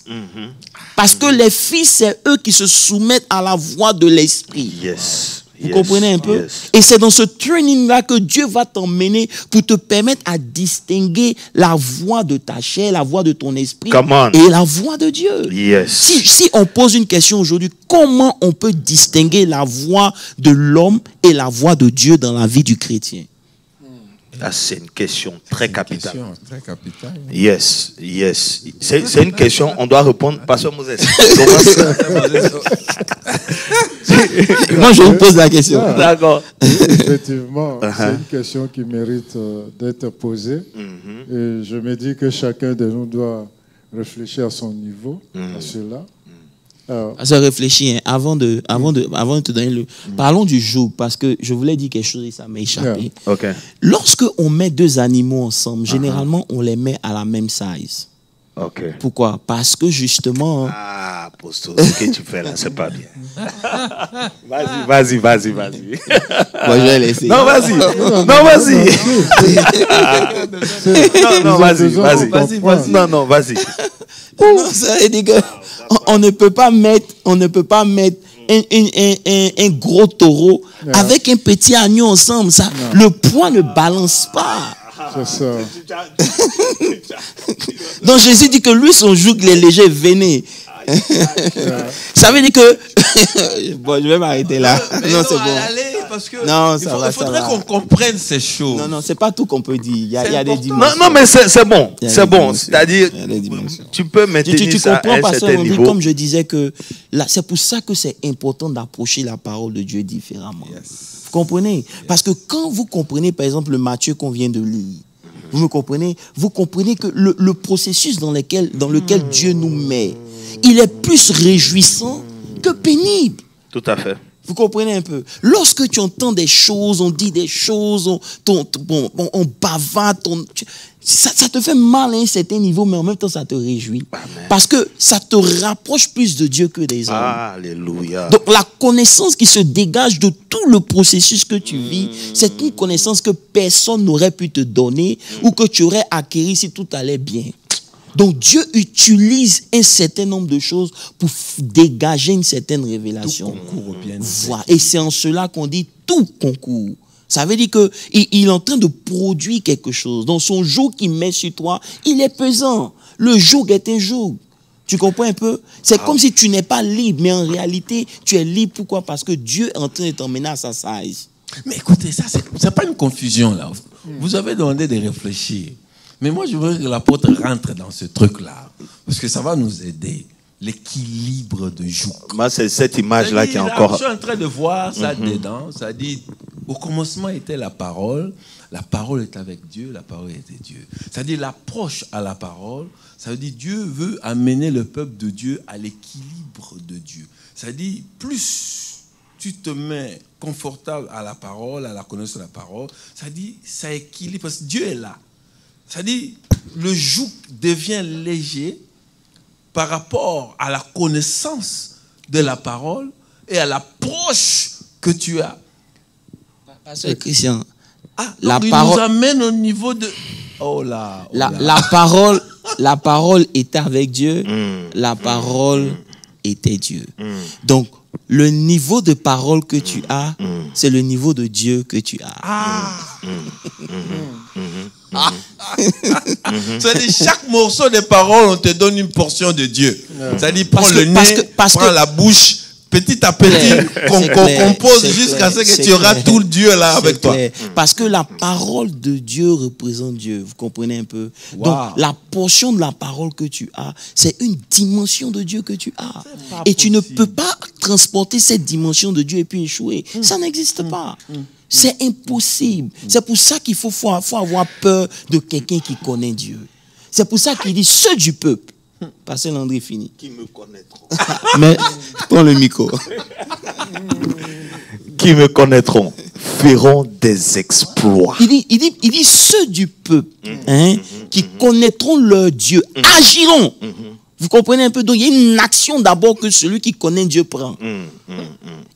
Parce que les fils, c'est eux qui se soumettent à la voix de l'Esprit. Vous comprenez un peu? Et c'est dans ce training-là que Dieu va t'emmener pour te permettre à distinguer la voix de ta chair, la voix de ton esprit et la voix de Dieu. Si on pose une question aujourd'hui, comment on peut distinguer la voix de l'homme et la voix de Dieu dans la vie du chrétien? Ah, c'est une question très capitale. Très capitale. Yes, yes. C'est une question, on doit répondre. Pasteur Moses. Moi, je vous pose la question. D'accord. Effectivement, c'est une question qui mérite d'être posée. Et je me dis que chacun de nous doit réfléchir à son niveau, à cela. Ça réfléchit, hein, avant de te donner le... Parlons du joug, parce que je voulais dire quelque chose et ça m'a échappé. Okay. Lorsque on met deux animaux ensemble, généralement, on les met à la même size. Okay. Pourquoi? Parce que justement... Ah, Apostle, ce que tu fais là, c'est pas bien. Vas-y. Bon, je vais laisser. Non, vas-y. Non, vas-y. Non, vas-y. Non, vas-y. Non, ça veut dire que on ne peut pas mettre un gros taureau avec un petit agneau ensemble. Ça, le poids ne balance pas. C'est ça. Donc Jésus dit que lui, son joug, il est léger, venez. Ça veut dire que... Bon, je vais m'arrêter là. Non, c'est bon. Parce que non, il faudrait qu'on comprenne ces choses. Non, c'est pas tout qu'on peut dire. Il y a des dimensions. Non, mais c'est bon. C'est bon. C'est-à-dire, tu peux maintenir ça à un certain niveau. Comme je disais que c'est pour ça que c'est important d'approcher la parole de Dieu différemment. Yes. Vous comprenez? Parce que quand vous comprenez, par exemple, le Matthieu qu'on vient de lire, vous comprenez que le processus dans lequel Dieu nous met, il est plus réjouissant que pénible. Tout à fait. Vous comprenez un peu? Lorsque tu entends des choses, on dit des choses, on bavard, ça te fait mal à un certain niveau, mais en même temps, ça te réjouit. Amen. Parce que ça te rapproche plus de Dieu que des hommes. Alléluia. Donc, la connaissance qui se dégage de tout le processus que tu vis, c'est une connaissance que personne n'aurait pu te donner ou que tu aurais acquérie si tout allait bien. Donc Dieu utilise un certain nombre de choses pour dégager une certaine révélation. Voilà. Et c'est en cela qu'on dit tout concourt. Ça veut dire qu'il est en train de produire quelque chose. Dans son joug qu'il met sur toi, il est pesant. Le joug est un joug. Tu comprends un peu? C'est comme si tu n'es pas libre, mais en réalité, tu es libre. Pourquoi? Parce que Dieu est en train de t'emmener à sa size. Mais écoutez, ça, c'est pas une confusion là. Vous avez demandé de réfléchir. Mais moi, je veux que l'apôtre rentre dans ce truc-là. Parce que ça va nous aider. L'équilibre de joug. Moi, c'est cette image-là qui est encore... Je suis en train de voir ça dedans. Ça dit, au commencement était la parole est avec Dieu, la parole était Dieu. Ça dit, l'approche à la parole, ça veut dire Dieu veut amener le peuple de Dieu à l'équilibre de Dieu. Ça dit, plus tu te mets confortable à la parole, à la connaissance de la parole, ça dit, ça équilibre, parce que Dieu est là. Ça dit, le joug devient léger par rapport à la connaissance de la parole et à l'approche que tu as. Pasteur Christian, il nous amène au niveau de... Oh là, la parole était avec Dieu, la parole était Dieu. Donc, le niveau de parole que tu as, c'est le niveau de Dieu que tu as. C'est-à-dire, chaque morceau de parole, on te donne une portion de Dieu. C'est-à-dire, prends le nez, prends la bouche, petit à petit, qu'on compose jusqu'à ce que tu auras tout Dieu là avec toi. Parce que la parole de Dieu représente Dieu. Vous comprenez un peu? Wow. Donc, la portion de la parole que tu as, c'est une dimension de Dieu que tu as. Et tu ne peux pas transporter cette dimension de Dieu et puis échouer. Ça n'existe pas. C'est impossible. C'est pour ça qu'il faut avoir peur de quelqu'un qui connaît Dieu. C'est pour ça qu'il dit ceux du peuple. Pasteur Landry fini. Qui me connaîtront. Mais prends le micro. Qui me connaîtront feront des exploits. Il dit ceux du peuple qui connaîtront leur Dieu agiront. Vous comprenez un peu? Donc il y a une action d'abord que celui qui connaît Dieu prend.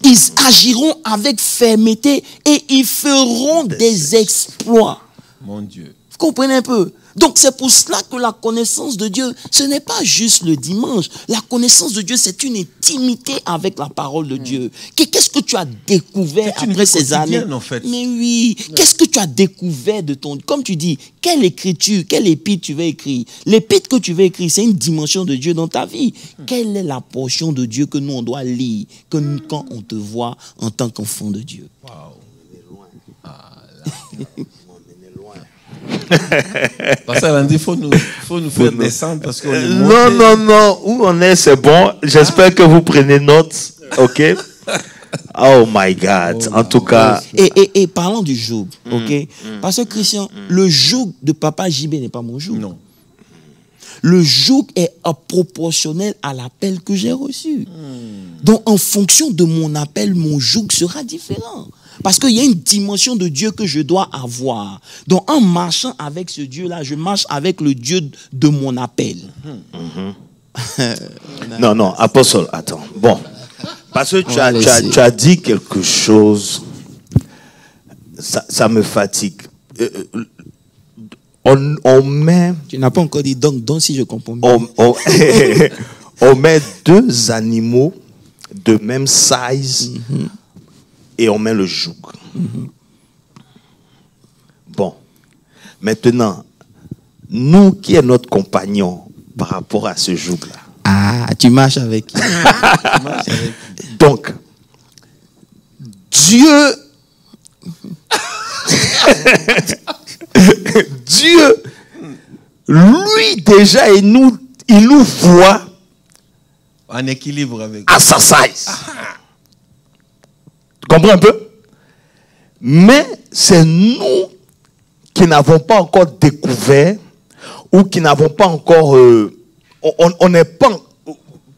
Ils agiront avec fermeté et ils feront des exploits. Mon Dieu. Vous comprenez un peu? Donc c'est pour cela que la connaissance de Dieu, ce n'est pas juste le dimanche. La connaissance de Dieu, c'est une intimité avec la parole de Dieu. Qu'est-ce que tu as découvert après ces années? En fait. Mais oui, qu'est-ce que tu as découvert de ton... Comme tu dis, quelle écriture, quelle épître tu vas écrire? L'épître que tu vas écrire, c'est une dimension de Dieu dans ta vie. Quelle est la portion de Dieu que nous, on doit lire quand on te voit en tant qu'enfant de Dieu? Waouh. Pasteur Landry, il faut nous faire descendre parce qu'on est Non, monté. non, non. Où on est, c'est bon. J'espère que vous prenez note. OK? Oh my God. En tout cas, Et parlons du joug, ok? Parce que Christian, le joug de Papa JB n'est pas mon joug. Non. Le joug est proportionnel à l'appel que j'ai reçu. Donc, en fonction de mon appel, mon joug sera différent. Parce qu'il y a une dimension de Dieu que je dois avoir. Donc, en marchant avec ce Dieu-là, je marche avec le Dieu de mon appel. non, apostole, attends. Bon. Parce que tu as dit quelque chose, ça me fatigue. On met... Tu n'as pas encore dit donc si je comprends bien. On met deux animaux de même size et on met le joug. Bon. Maintenant, nous, qui est notre compagnon par rapport à ce joug-là? Ah, tu marches avec qui? Donc, Dieu, lui déjà, il nous voit En équilibre avec. à sa size. Tu comprends un peu? Mais c'est nous qui n'avons pas encore découvert ou qui n'avons pas encore... on n'est pas...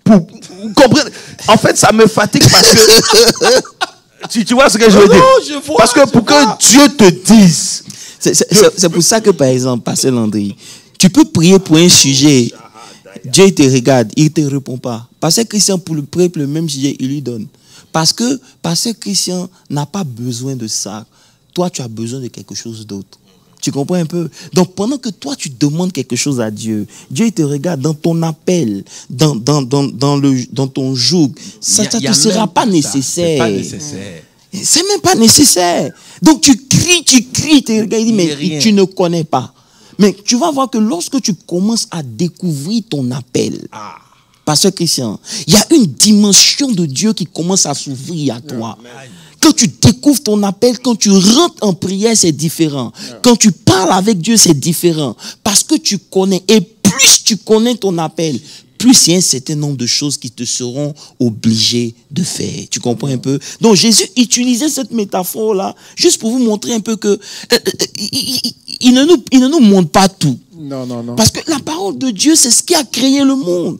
vous comprenez? En fait, ça me fatigue parce que... tu vois ce que je veux dire? Non, je vois, parce que pour que Dieu te dise... C'est pour ça que, par exemple, Pasteur Landry, tu peux prier pour un sujet, Dieu te regarde, il ne te répond pas. Pasteur Christian, pour le peuple, le même sujet, il lui donne. Parce que Pasteur Christian n'a pas besoin de ça. Toi, tu as besoin de quelque chose d'autre. Tu comprends un peu? Donc, pendant que toi, tu demandes quelque chose à Dieu, Dieu il te regarde dans ton appel, dans ton joug. Ça ne te sera pas nécessaire. C'est pas nécessaire. C'est même pas nécessaire. Donc, tu cries, il te regarde, il dit, mais tu ne connais pas. Mais tu vas voir que lorsque tu commences à découvrir ton appel, Pasteur Christian, il y a une dimension de Dieu qui commence à s'ouvrir à toi. Quand tu découvres ton appel, quand tu rentres en prière, c'est différent. Quand tu parles avec Dieu, c'est différent. Parce que tu connais. Et plus tu connais ton appel, plus il y a un certain nombre de choses qui te seront obligées de faire. Tu comprends un peu? Donc Jésus utilisait cette métaphore-là juste pour vous montrer un peu que il ne nous montre pas tout. Non. Parce que la parole de Dieu, c'est ce qui a créé le monde.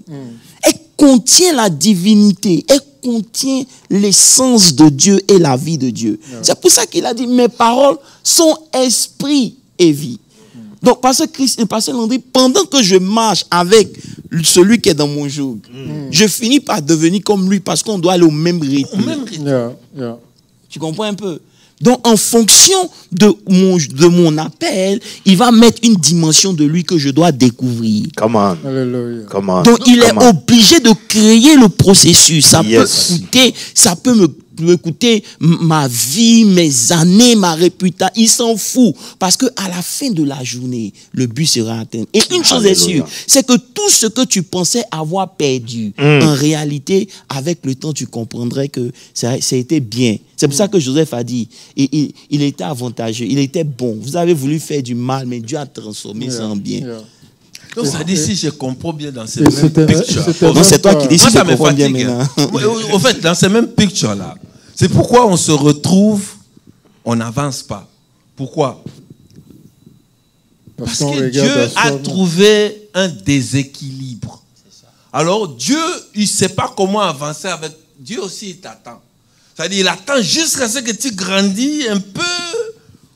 Elle contient la divinité. Elle contient l'essence de Dieu et la vie de Dieu. C'est pour ça qu'il a dit, mes paroles sont esprit et vie. Donc, Pasteur Landry, pendant que je marche avec celui qui est dans mon joug, je finis par devenir comme lui parce qu'on doit aller au même rythme. Tu comprends un peu? Donc, en fonction de mon appel, il va mettre une dimension de lui que je dois découvrir. Come on. Alléluia. Come on. Donc, il est Come on. obligé de créer le processus. Ça peut me coûter ma vie, mes années, ma réputation. Il s'en fout. Parce qu'à la fin de la journée, le but sera atteint. Et une chose est sûre, c'est que tout ce que tu pensais avoir perdu, en réalité, avec le temps, tu comprendrais que ça a été bien. C'est pour ça que Joseph a dit, il était avantageux, il était bon. Vous avez voulu faire du mal, mais Dieu a transformé ça en bien. Donc ça dit, si je comprends bien dans ces mêmes pictures. Non, c'est toi qui dis si Moi, je ça me comprends bien fatigue. maintenant. Au fait, dans ces mêmes pictures-là, c'est pourquoi on se retrouve, on n'avance pas. Pourquoi? Parce que Dieu a trouvé un déséquilibre. Alors Dieu, il ne sait pas comment avancer avec... Dieu aussi, il t'attend. C'est-à-dire, il attend jusqu'à ce que tu grandis un peu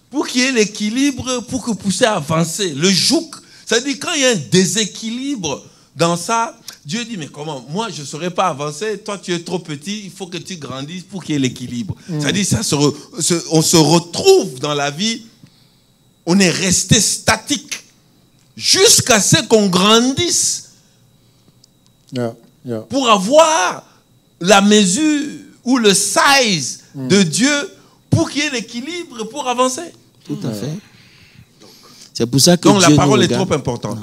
pour qu'il y ait l'équilibre, pour que tu puisses avancer. Le joug, c'est-à-dire, quand il y a un déséquilibre dans ça, Dieu dit, mais comment? Moi, je ne saurais pas avancer. Toi, tu es trop petit. Il faut que tu grandisses pour qu'il y ait l'équilibre. C'est-à-dire, on se retrouve dans la vie, on est resté statique jusqu'à ce qu'on grandisse pour avoir la mesure ou le size de Dieu pour qu'il y ait l'équilibre pour avancer. Tout à fait. C'est pour ça que donc Dieu la parole nous est regarde. trop importante.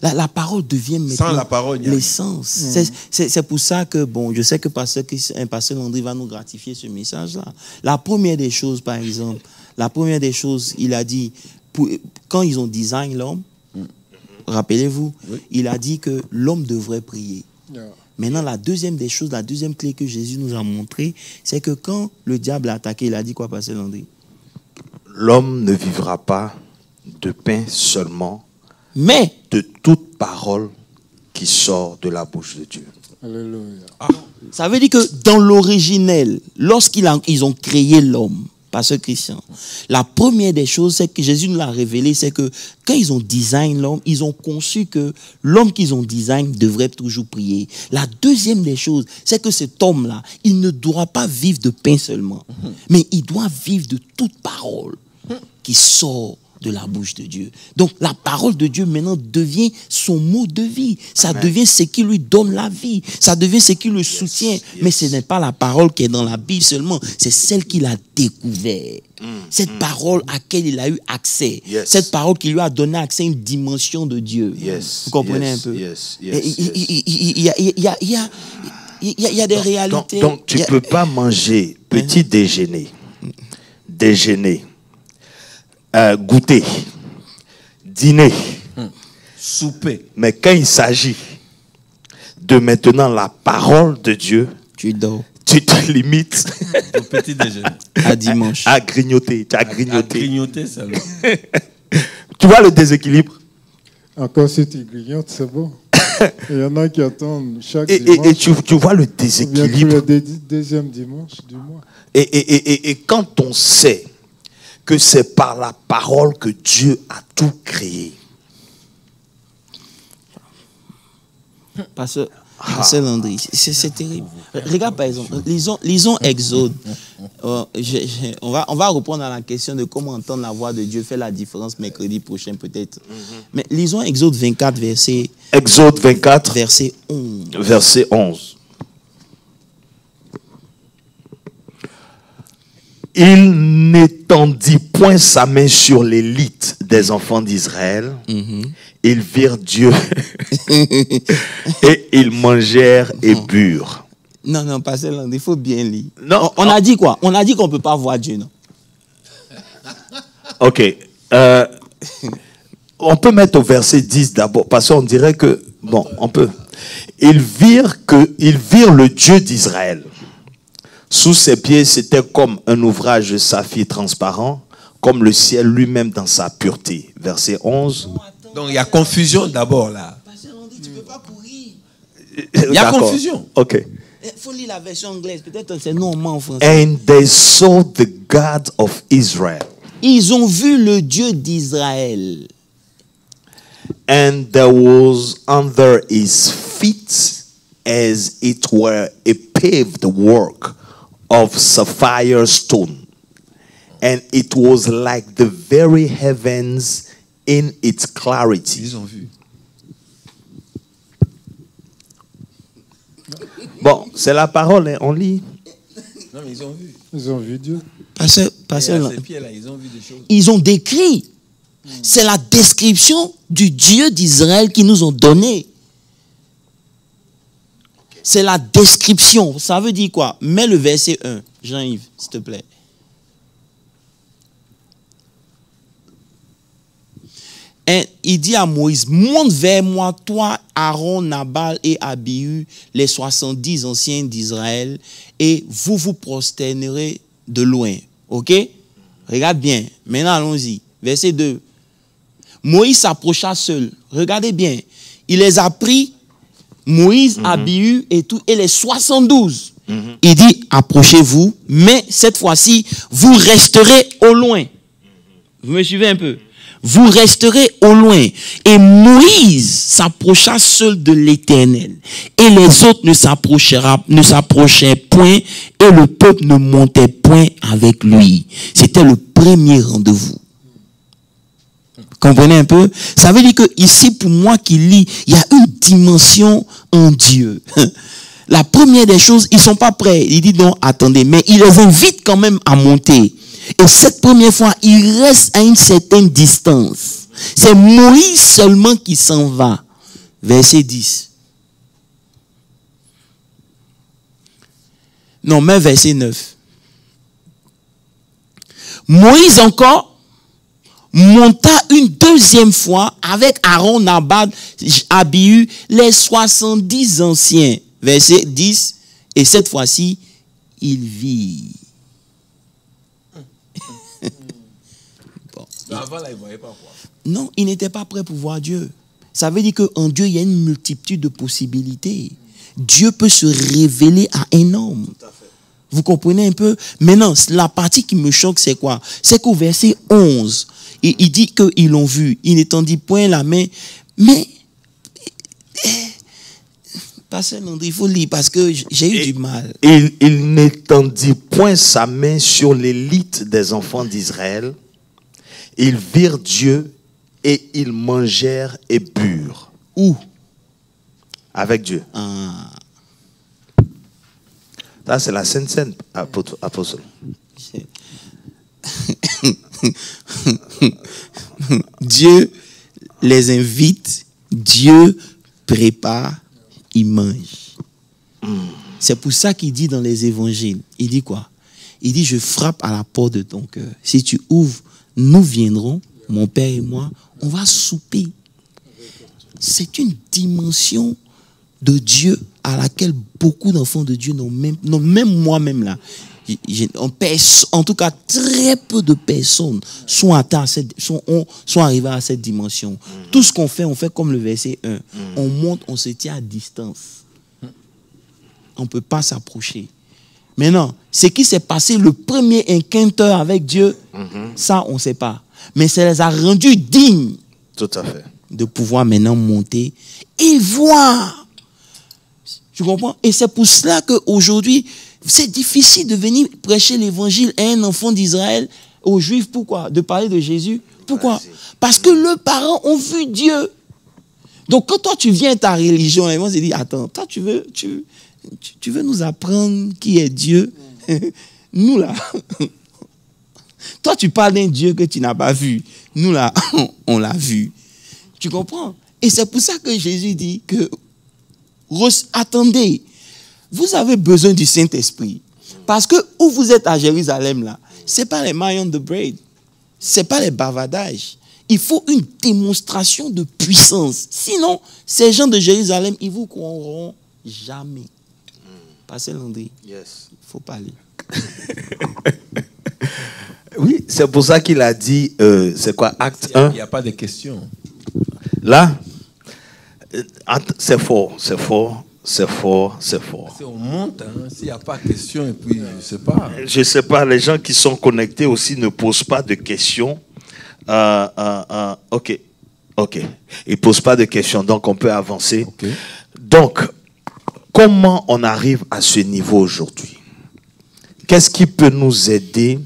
La parole devient maintenant sans la parole, il y a l'essence. C'est pour ça que, bon, je sais que Pasteur Landry va nous gratifier ce message-là. La première des choses, par exemple, il a dit, quand ils ont design l'homme, rappelez-vous, il a dit que l'homme devrait prier. Maintenant, la deuxième des choses, la deuxième clé que Jésus nous a montré, c'est que quand le diable a attaqué, il a dit quoi, Pasteur Landry? L'homme ne vivra pas de pain seulement, mais de toute parole qui sort de la bouche de Dieu. Alléluia. Ça veut dire que dans l'originel, lorsqu'ils ont créé l'homme, Pasteur Christian, la première des choses, c'est que Jésus nous l'a révélé, c'est que quand ils ont design l'homme, ils ont conçu que l'homme qu'ils ont design devrait toujours prier. La deuxième des choses, c'est que cet homme-là, il ne doit pas vivre de pain seulement, mais il doit vivre de toute parole qui sort de la bouche de Dieu. Donc la parole de Dieu maintenant devient son mot de vie. Ça devient ce qui lui donne la vie. Ça devient ce qui le soutient. Mais ce n'est pas la parole qui est dans la Bible seulement. C'est celle qu'il a découvert. Cette parole à laquelle il a eu accès. Cette parole qui lui a donné accès à une dimension de Dieu. Vous comprenez un peu? Il y a des réalités. Donc tu ne peux pas manger petit déjeuner, goûter, dîner, souper. Mais quand il s'agit de maintenant la parole de Dieu, tu dors. Tu te limites au petit déjeuner. À dimanche. À grignoter. Tu as grignoté. À grignoter, ça. Tu vois le déséquilibre? Encore si tu grignotes, c'est bon. Il y en a qui attendent chaque dimanche. Et tu vois le déséquilibre. Le deuxième dimanche du mois. Et quand on sait que c'est par la parole que Dieu a tout créé. Pasteur Landry, c'est terrible. Regarde par exemple, lisons Exode. On va reprendre à la question de comment entendre la voix de Dieu fait la différence mercredi prochain peut-être. Mais lisons Exode 24, verset 11. Verset 11. Il n'étendit point sa main sur l'élite des enfants d'Israël. Ils virent Dieu et ils mangèrent et burent. Non, Pasteur Landry, il faut bien lire. Non, on a dit quoi? On a dit qu'on ne peut pas voir Dieu, non? Ok. On peut mettre au verset 10 d'abord, parce qu'on dirait que... Bon, on peut. Ils virent le Dieu d'Israël. Sous ses pieds, c'était comme un ouvrage de saphir transparent, comme le ciel lui-même dans sa pureté. Verset 11. Donc il y a confusion d'abord là. Tu ne peux pas courir. Il y a confusion. Ok. Il faut lire la version anglaise. Peut-être c'est normal en français. And they saw the God of Israel. Ils ont vu le Dieu d'Israël. And there was under his feet as it were a paved work of sapphire stone, and it was like the very heavens in its clarity. Ils ont vu. Bon, c'est la parole, hein, on lit. Non, mais ils ont vu. Ils ont vu Dieu. Pasteur, ces pieds-là, ils ont vu des choses. Ils ont décrit. C'est la description du Dieu d'Israël qu'ils nous ont donné. C'est la description. Ça veut dire quoi? Mets le verset 1. Jean-Yves, s'il te plaît. Et il dit à Moïse, monte vers moi, toi, Aaron, Nabal et Abihu, les 70 anciens d'Israël, et vous vous prosternerez de loin. Ok? Regarde bien. Maintenant, allons-y. Verset 2. Moïse s'approcha seul. Regardez bien. Il les a pris, Moïse, Abihu et tout, et les 72. Il dit, approchez-vous, mais cette fois-ci, vous resterez au loin. Vous me suivez un peu? Vous resterez au loin. Et Moïse s'approcha seul de l'Éternel. Et les autres ne s'approchaient point, et le peuple ne montait point avec lui. C'était le premier rendez-vous. Comprenez un peu? Ça veut dire que ici, pour moi qui lis, il y a une dimension en Dieu. La première des choses, ils sont pas prêts. Il dit non, attendez, mais il les invite quand même à monter. Et cette première fois, il reste à une certaine distance. C'est Moïse seulement qui s'en va. Verset 10. Non, mais verset 9. Moïse encore monta une deuxième fois avec Aaron, Nabad, Abihu, les 70 anciens. Verset 10. Et cette fois-ci, il vit. Bon. Avant, là, il ne voyait pas quoi. Non, il n'était pas prêt pour voir Dieu. Ça veut dire qu'en Dieu, il y a une multitude de possibilités. Dieu peut se révéler à un homme. Tout à fait. Vous comprenez un peu? Maintenant, la partie qui me choque, c'est quoi? C'est qu'au verset 11, il dit qu'ils l'ont vu. Il n'étendit point la main. Mais, Pasteur Landry, il faut lire parce que j'ai eu du mal. Il n'étendit point sa main sur l'élite des enfants d'Israël. Ils virent Dieu et ils mangèrent et burent. Où? Avec Dieu. Ah. Ça, c'est la Sainte Seine, apôtre. Dieu les invite, Dieu prépare, il mange. C'est pour ça qu'il dit dans les évangiles, il dit quoi? Il dit, je frappe à la porte de ton cœur. Si tu ouvres, nous viendrons, mon père et moi, on va souper. C'est une dimension de Dieu à laquelle beaucoup d'enfants de Dieu n'ont même moi-même là. En tout cas, très peu de personnes sont arrivées à cette dimension. Tout ce qu'on fait, on fait comme le verset 1. On monte, on se tient à distance. On ne peut pas s'approcher. Maintenant, ce qui s'est passé, le premier encounter avec Dieu, ça, on ne sait pas. Mais ça les a rendus dignes. Tout à fait. De pouvoir maintenant monter et voir. Tu comprends? Et c'est pour cela qu'aujourd'hui, c'est difficile de venir prêcher l'évangile à un enfant d'Israël, aux Juifs. Pourquoi? De parler de Jésus. Pourquoi? Parce que leurs parents ont vu Dieu. Donc quand toi tu viens à ta religion, ils vont se dire, attends, toi tu veux nous apprendre qui est Dieu? Nous là, toi tu parles d'un Dieu que tu n'as pas vu. Nous là, on l'a vu. Tu comprends? Et c'est pour ça que Jésus dit que attendez, vous avez besoin du Saint-Esprit. Parce que où vous êtes à Jérusalem là, ce n'est pas les maillons de braid, ce n'est pas les bavardages. Il faut une démonstration de puissance. Sinon, ces gens de Jérusalem, ils vous croiront jamais. Pasteur Landry, Yes. il faut parler. Oui, c'est pour ça qu'il a dit, c'est quoi, acte 1? Il n'y a pas de questions. Là, c'est fort, c'est fort, c'est fort, c'est fort. On monte, hein, s'il n'y a pas de questions, et puis je ne sais pas. Je ne sais pas, les gens qui sont connectés aussi ne posent pas de questions. Ok. Ils ne posent pas de questions, donc on peut avancer. Okay. Donc, comment on arrive à ce niveau aujourd'hui? Qu'est-ce qui peut nous aider?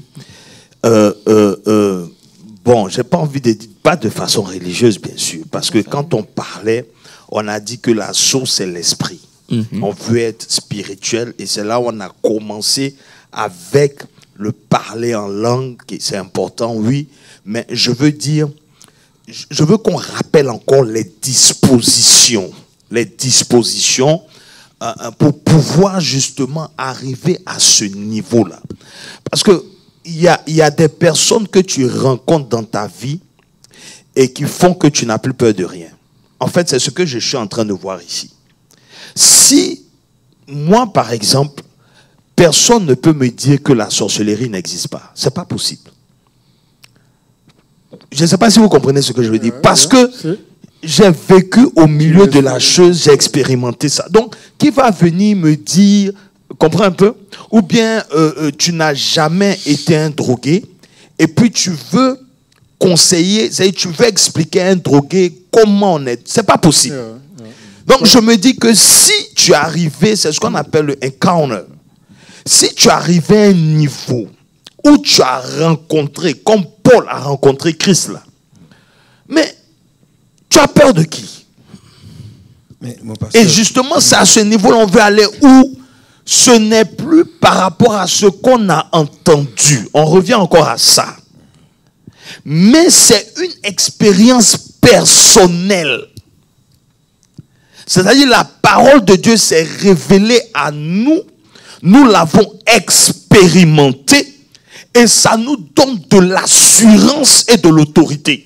Bon, je n'ai pas envie de dire, pas de façon religieuse, bien sûr, parce que quand on parlait, on a dit que la source, c'est l'esprit. On veut être spirituel, et c'est là où on a commencé avec le parler en langue, c'est important, oui, mais je veux dire, je veux qu'on rappelle encore les dispositions pour pouvoir justement arriver à ce niveau-là. Parce que il y a des personnes que tu rencontres dans ta vie et qui font que tu n'as plus peur de rien. En fait, c'est ce que je suis en train de voir ici. Si, moi, par exemple, personne ne peut me dire que la sorcellerie n'existe pas, c'est pas possible. Je ne sais pas si vous comprenez ce que je veux dire. Parce que j'ai vécu au milieu de la chose, j'ai expérimenté ça. Donc, qui va venir me dire, comprends un peu? Ou bien tu n'as jamais été un drogué et puis tu veux conseiller, c'est-à-dire tu veux expliquer à un drogué comment on est. C'est pas possible. Donc, je me dis que si tu es arrivé, c'est ce qu'on appelle le encounter. Si tu es arrivé à un niveau où tu as rencontré, comme Paul a rencontré Christ là, mais tu as peur de qui? Mais, mon pasteur, et justement, c'est à ce niveau-là on veut aller où ce n'est plus par rapport à ce qu'on a entendu. On revient encore à ça. Mais c'est une expérience personnelle. C'est-à-dire la parole de Dieu s'est révélée à nous. Nous l'avons expérimentée. Et ça nous donne de l'assurance et de l'autorité.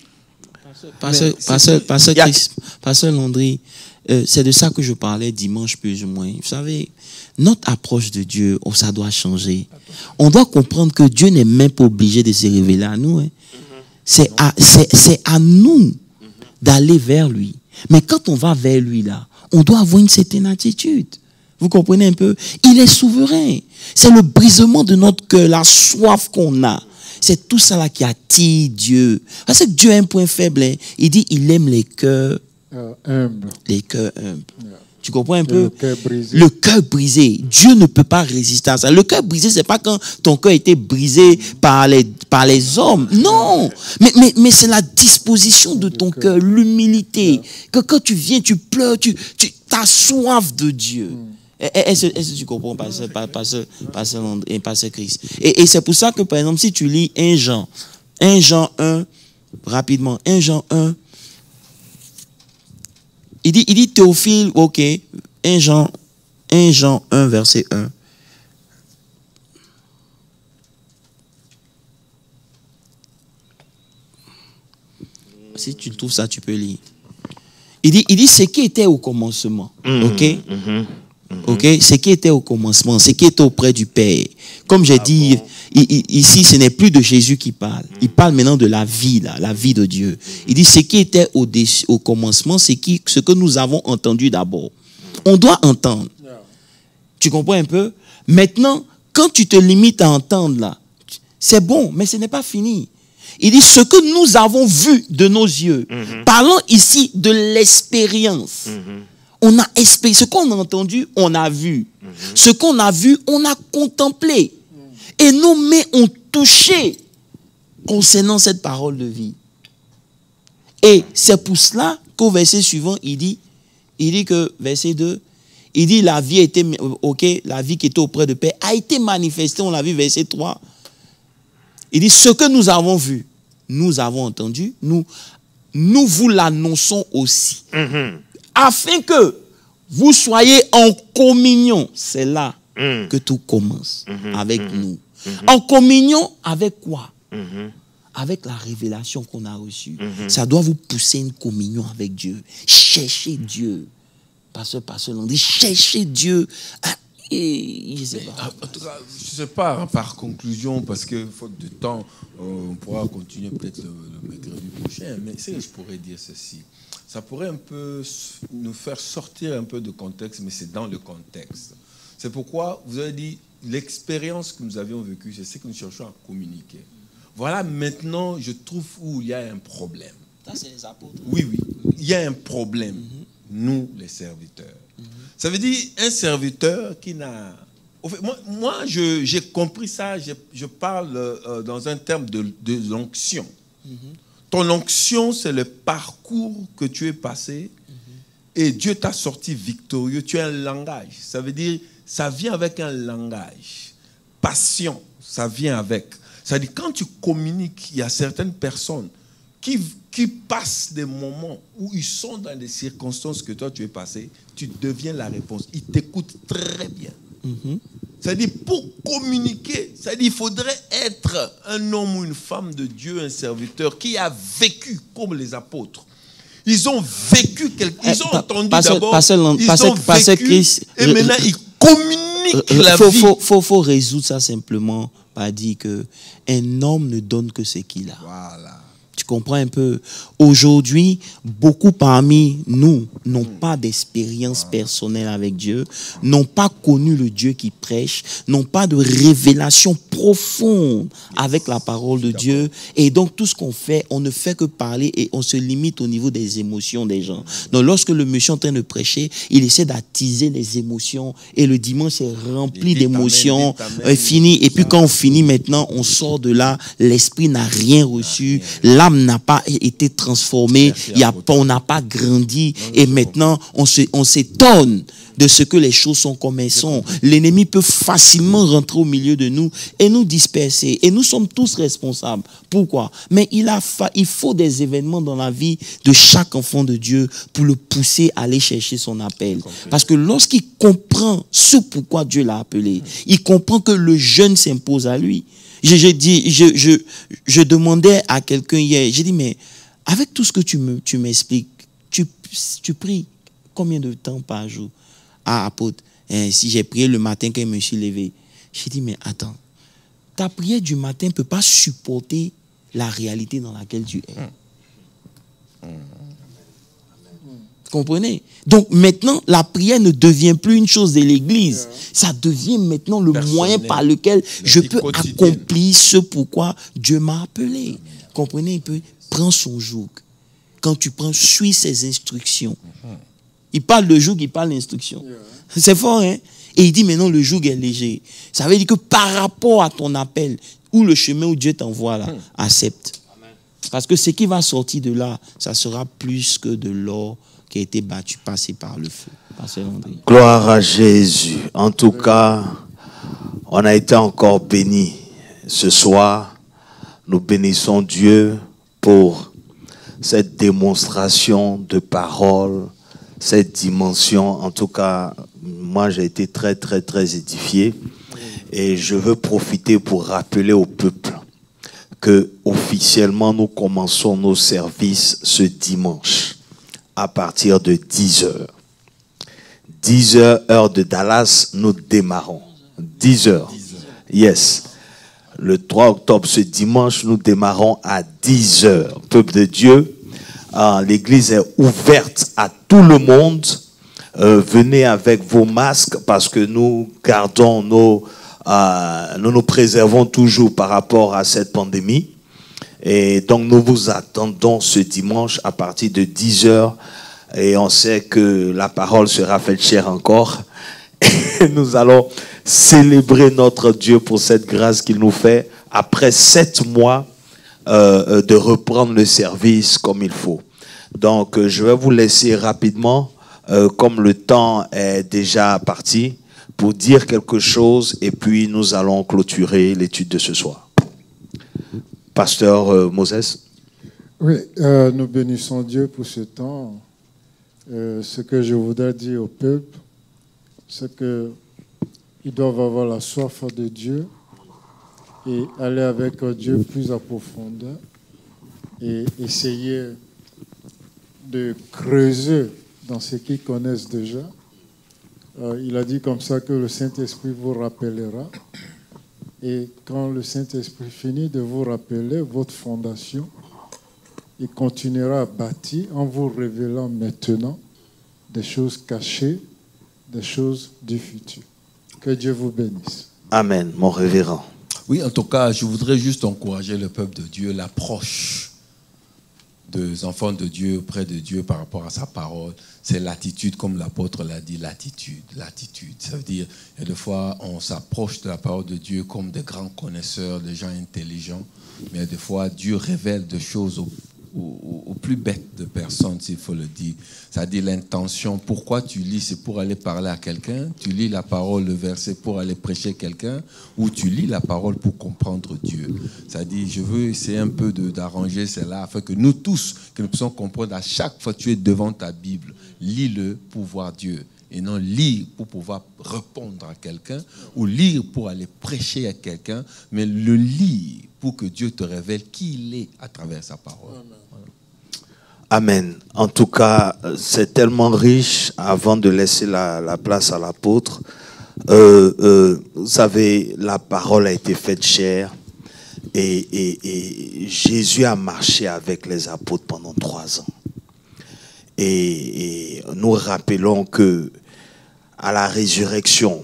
Pasteur Landry, c'est de ça que je parlais dimanche plus ou moins. Vous savez, notre approche de Dieu, ça doit changer. On doit comprendre que Dieu n'est même pas obligé de se révéler à nous. Hein. C'est à nous d'aller vers lui. Mais quand on va vers lui là, on doit avoir une certaine attitude. Vous comprenez un peu? Il est souverain. C'est le brisement de notre cœur, la soif qu'on a. C'est tout ça là qui attire Dieu. Parce que Dieu a un point faible. Hein. Il dit il aime les cœurs humbles. Les cœurs humbles. Tu comprends un peu? Le cœur brisé. Dieu ne peut pas résister à ça. Le cœur brisé, c'est pas quand ton cœur a été brisé par les hommes. Non. Mais c'est la disposition de ton cœur, l'humilité. Que quand tu viens, tu pleures, tu as soif de Dieu. Est-ce que tu comprends, Pasteur Christ? Et c'est pour ça que, par exemple, si tu lis 1 Jean 1, rapidement, 1 Jean 1, il dit Théophile, ok, 1 Jean 1, verset 1. Si tu trouves ça, tu peux lire. Il dit ce qui était au commencement, ok? Ok, ce qui était au commencement, ce qui était auprès du Père. Comme j'ai dit, ici, ce n'est plus de Jésus qui parle. Il parle maintenant de la vie, là, la vie de Dieu. Il dit ce qui était au commencement, c'est ce que nous avons entendu d'abord. On doit entendre. Tu comprends un peu? Maintenant, quand tu te limites à entendre là, c'est bon, mais ce n'est pas fini. Il dit ce que nous avons vu de nos yeux. Parlons ici de l'expérience. On a espéré, ce qu'on a entendu, on a vu. Ce qu'on a vu, on a contemplé. Et nos mains ont touché concernant cette parole de vie. Et c'est pour cela qu'au verset suivant, il dit que, verset 2, il dit la vie était, ok, la vie qui était auprès de Père a été manifestée, on l'a vu, verset 3. Il dit ce que nous avons vu, nous avons entendu, nous vous l'annonçons aussi. Afin que vous soyez en communion. C'est là que tout commence avec nous. En communion avec quoi? Avec la révélation qu'on a reçue. Ça doit vous pousser une communion avec Dieu. Cherchez Dieu. Pasteur Landry, cherchez Dieu. Je ne sais pas. En tout cas, je ne sais pas, par conclusion, parce que faute de temps, on pourra continuer peut-être le mercredi prochain, mais je pourrais dire ceci. Ça pourrait un peu nous faire sortir un peu de contexte, mais c'est dans le contexte. C'est pourquoi vous avez dit, l'expérience que nous avions vécue, c'est ce que nous cherchons à communiquer. Voilà maintenant, je trouve où il y a un problème. Ça, c'est les apôtres. Oui, il y a un problème, nous les serviteurs. Ça veut dire un serviteur qui n'a... Moi, j'ai compris ça, je parle dans un terme de l'onction. Ton onction, c'est le parcours que tu es passé et Dieu t'a sorti victorieux. Tu as un langage. Ça veut dire, ça vient avec un langage. Passion, ça vient avec. Ça veut dire, quand tu communiques, il y a certaines personnes qui passent des moments où ils sont dans des circonstances que toi tu es passé, tu deviens la réponse. Ils t'écoutent très bien. C'est-à-dire, pour communiquer, c'est-à-dire, il faudrait être un homme ou une femme de Dieu, un serviteur, qui a vécu comme les apôtres. Ils ont vécu, ils ont entendu d'abord, ils ont vécu, et maintenant ils communiquent la vie. Faut résoudre ça simplement par dire qu'un homme ne donne que ce qu'il a. Voilà. Tu comprends un peu? Aujourd'hui, beaucoup parmi nous n'ont pas d'expérience personnelle avec Dieu, n'ont pas connu le Dieu qui prêche, n'ont pas de révélation profonde avec la parole de Dieu. Et donc, tout ce qu'on fait, on ne fait que parler et on se limite au niveau des émotions des gens. Donc, lorsque le monsieur est en train de prêcher, il essaie d'attiser les émotions et le dimanche est rempli d'émotions, fini. Et puis, quand on finit maintenant, on sort de là, l'esprit n'a rien reçu, l'âme n'a pas été transformée, on n'a pas grandi, et maintenant on s'étonne de ce que les choses sont comme elles sont. L'ennemi peut facilement rentrer au milieu de nous et nous disperser. Et nous sommes tous responsables. Pourquoi? Mais il faut des événements dans la vie de chaque enfant de Dieu pour le pousser à aller chercher son appel. Parce que lorsqu'il comprend ce pourquoi Dieu l'a appelé, il comprend que le jeûne s'impose à lui. Je demandais à quelqu'un hier, j'ai dit, mais avec tout ce que tu m'expliques, tu pries combien de temps par jour? Ah, apôtre, si j'ai prié le matin quand je me suis levé. J'ai dit, mais attends, ta prière du matin ne peut pas supporter la réalité dans laquelle tu es. Vous comprenez? Donc maintenant, la prière ne devient plus une chose de l'église. Ça devient maintenant le moyen par lequel je peux accomplir ce pourquoi Dieu m'a appelé. Vous comprenez? Il peut prendre son joug. Quand tu prends, suis ses instructions. Il parle de joug, il parle d'instruction. C'est fort, hein? Et il dit maintenant le joug est léger. Ça veut dire que par rapport à ton appel, ou le chemin où Dieu t'envoie là, accepte. Parce que ce qui va sortir de là, ça sera plus que de l'or qui a été battu, passé par le feu. Gloire à Jésus. En tout cas, on a été encore bénis ce soir. Nous bénissons Dieu pour cette démonstration de parole, cette dimension. En tout cas, moi j'ai été très très très édifié. Et je veux profiter pour rappeler au peuple que officiellement nous commençons nos services ce dimanche à partir de 10h. 10h, heure de Dallas, nous démarrons. 10h. Yes. Le 3 octobre, ce dimanche, nous démarrons à 10h. Peuple de Dieu, l'église est ouverte à tout le monde. Venez avec vos masques parce que nous gardons nous nous préservons toujours par rapport à cette pandémie. Et donc nous vous attendons ce dimanche à partir de 10h. Et on sait que la parole sera faite chère encore. Et nous allons célébrer notre Dieu pour cette grâce qu'il nous fait après 7 mois de reprendre le service comme il faut. Donc je vais vous laisser rapidement, comme le temps est déjà parti, pour dire quelque chose et puis nous allons clôturer l'étude de ce soir. Pasteur Moses. Oui, nous bénissons Dieu pour ce temps. Ce que je voudrais dire au peuple, c'est qu'ils doivent avoir la soif de Dieu et aller avec Dieu plus en profondeur et essayer de creuser dans ce qu'ils connaissent déjà. Il a dit comme ça que le Saint-Esprit vous rappellera. Et quand le Saint-Esprit finit de vous rappeler votre fondation, il continuera à bâtir en vous révélant maintenant des choses cachées, des choses du futur. Que Dieu vous bénisse. Amen, mon révérend. Oui, en tout cas, je voudrais juste encourager le peuple de Dieu, l'approche des enfants de Dieu auprès de Dieu par rapport à sa parole. C'est l'attitude, comme l'apôtre l'a dit, l'attitude. Ça veut dire, il y a des fois, on s'approche de la parole de Dieu comme des grands connaisseurs, des gens intelligents, mais des fois, Dieu révèle des choses aux plus bêtes de personnes, s'il faut le dire. C'est-à-dire l'intention. Pourquoi tu lis? C'est pour aller parler à quelqu'un? Tu lis la parole, le verset pour aller prêcher quelqu'un? Ou tu lis la parole pour comprendre Dieu? C'est-à-dire, je veux essayer un peu d'arranger cela afin que nous tous, que nous puissions comprendre à chaque fois que tu es devant ta Bible, lis-le pour voir Dieu. Et non lire pour pouvoir répondre à quelqu'un ou lire pour aller prêcher à quelqu'un, mais le lire pour que Dieu te révèle qui il est à travers sa parole. Amen. En tout cas, c'est tellement riche. Avant de laisser la place à l'apôtre, vous savez, la parole a été faite chère et Jésus a marché avec les apôtres pendant 3 ans. Et nous rappelons que à la résurrection,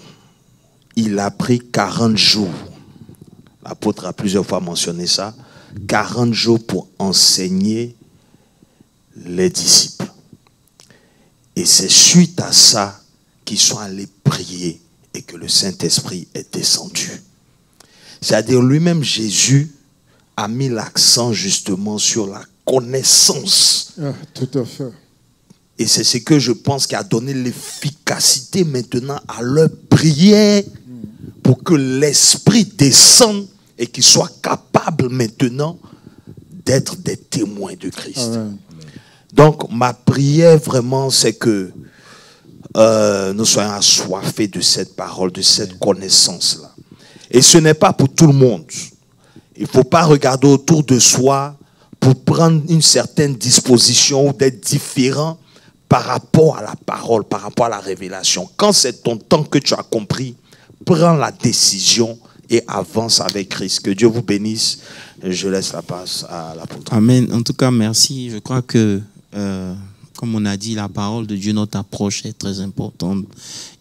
il a pris 40 jours. L'apôtre a plusieurs fois mentionné ça. 40 jours pour enseigner les disciples. Et c'est suite à ça qu'ils sont allés prier et que le Saint-Esprit est descendu. C'est-à-dire lui-même Jésus a mis l'accent justement sur la connaissance. Ah, tout à fait. Et c'est ce que je pense qui a donné l'efficacité maintenant à leur prière pour que l'Esprit descende et qu'ils soient capables maintenant d'être des témoins de Christ. Amen. Donc ma prière vraiment c'est que nous soyons assoiffés de cette parole, de cette connaissance-là. Et ce n'est pas pour tout le monde. Il ne faut pas regarder autour de soi pour prendre une certaine disposition ou d'être différent par rapport à la parole, par rapport à la révélation. Quand c'est ton temps que tu as compris, prends la décision et avance avec Christ. Que Dieu vous bénisse. Je laisse la passe à l'apôtre. Amen. En tout cas, merci. Je crois que, comme on a dit, la parole de Dieu, notre approche est très importante.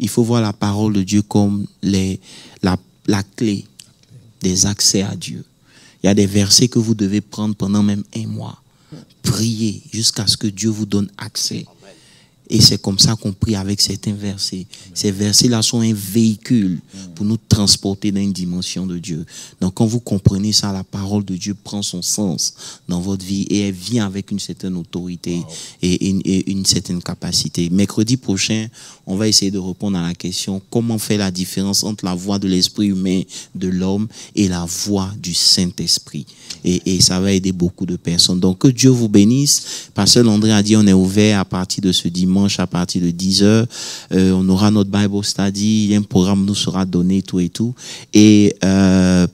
Il faut voir la parole de Dieu comme la clé des accès à Dieu. Il y a des versets que vous devez prendre pendant même un mois. Priez jusqu'à ce que Dieu vous donne accès. Et c'est comme ça qu'on prie avec certains versets. Ces versets-là sont un véhicule pour nous transporter dans une dimension de Dieu. Donc quand vous comprenez ça, la parole de Dieu prend son sens dans votre vie et elle vient avec une certaine autorité et une certaine capacité. Mercredi prochain, on va essayer de répondre à la question comment faire la différence entre la voix de l'esprit humain de l'homme et la voix du Saint-Esprit. Et ça va aider beaucoup de personnes. Donc que Dieu vous bénisse. Pasteur Landry a dit on est ouvert à partir de ce dimanche à partir de 10h. On aura notre Bible Study. Un programme nous sera donné, tout et tout. Et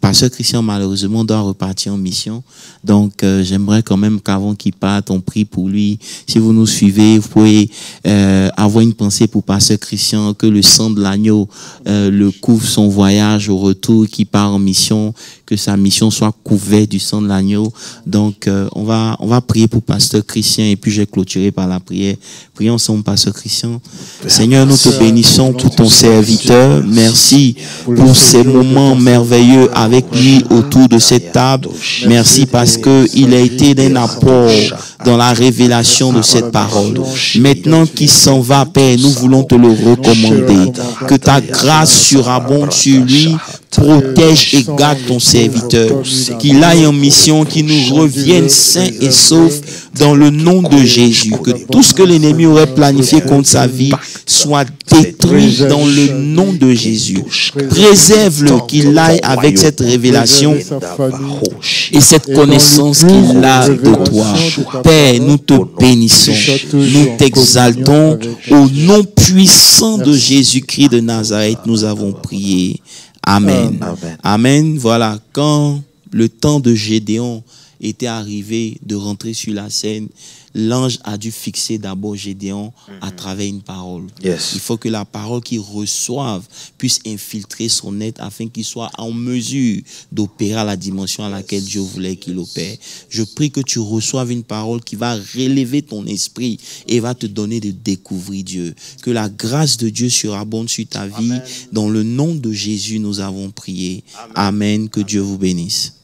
Pasteur Christian, malheureusement, doit repartir en mission. Donc, j'aimerais quand même qu'avant qu'il parte, on prie pour lui. Si vous nous suivez, vous pouvez avoir une pensée pour Pasteur Christian, que le sang de l'agneau le couvre son voyage au retour, qu'il part en mission, que sa mission soit couverte du sang de l'agneau. Donc, on va prier pour Pasteur Christian et puis je vais clôturer par la prière. Prions ensemble, Pasteur Christian. Seigneur, nous te bénissons pour ton serviteur. Merci pour ces moments merveilleux avec lui autour de cette table. Merci parce qu'il a été d'un apport dans la révélation de cette parole. Maintenant qu'il s'en va, Père, nous voulons te le recommander. Que ta grâce surabonde sur lui. Protège et garde ton serviteur, qu'il aille en mission, qu'il nous revienne sain et sauf dans le nom de Jésus, que tout ce que l'ennemi aurait planifié contre sa vie soit détruit dans le nom de Jésus. Préserve-le, qu'il aille avec cette révélation et cette connaissance qu'il a de toi. Père, nous te bénissons, nous t'exaltons, au nom puissant de Jésus-Christ de Nazareth, nous avons prié. Amen. Amen. Voilà, quand le temps de Gédéon était arrivé de rentrer sur la scène, l'ange a dû fixer d'abord Gédéon à travers une parole. Yes. Il faut que la parole qu'il reçoive puisse infiltrer son être afin qu'il soit en mesure d'opérer à la dimension à laquelle Dieu voulait qu'il opère. Je prie que tu reçoives une parole qui va relever ton esprit et va te donner de découvrir Dieu. Que la grâce de Dieu surabonde sur ta vie. Dans le nom de Jésus, nous avons prié. Amen. Que Dieu vous bénisse.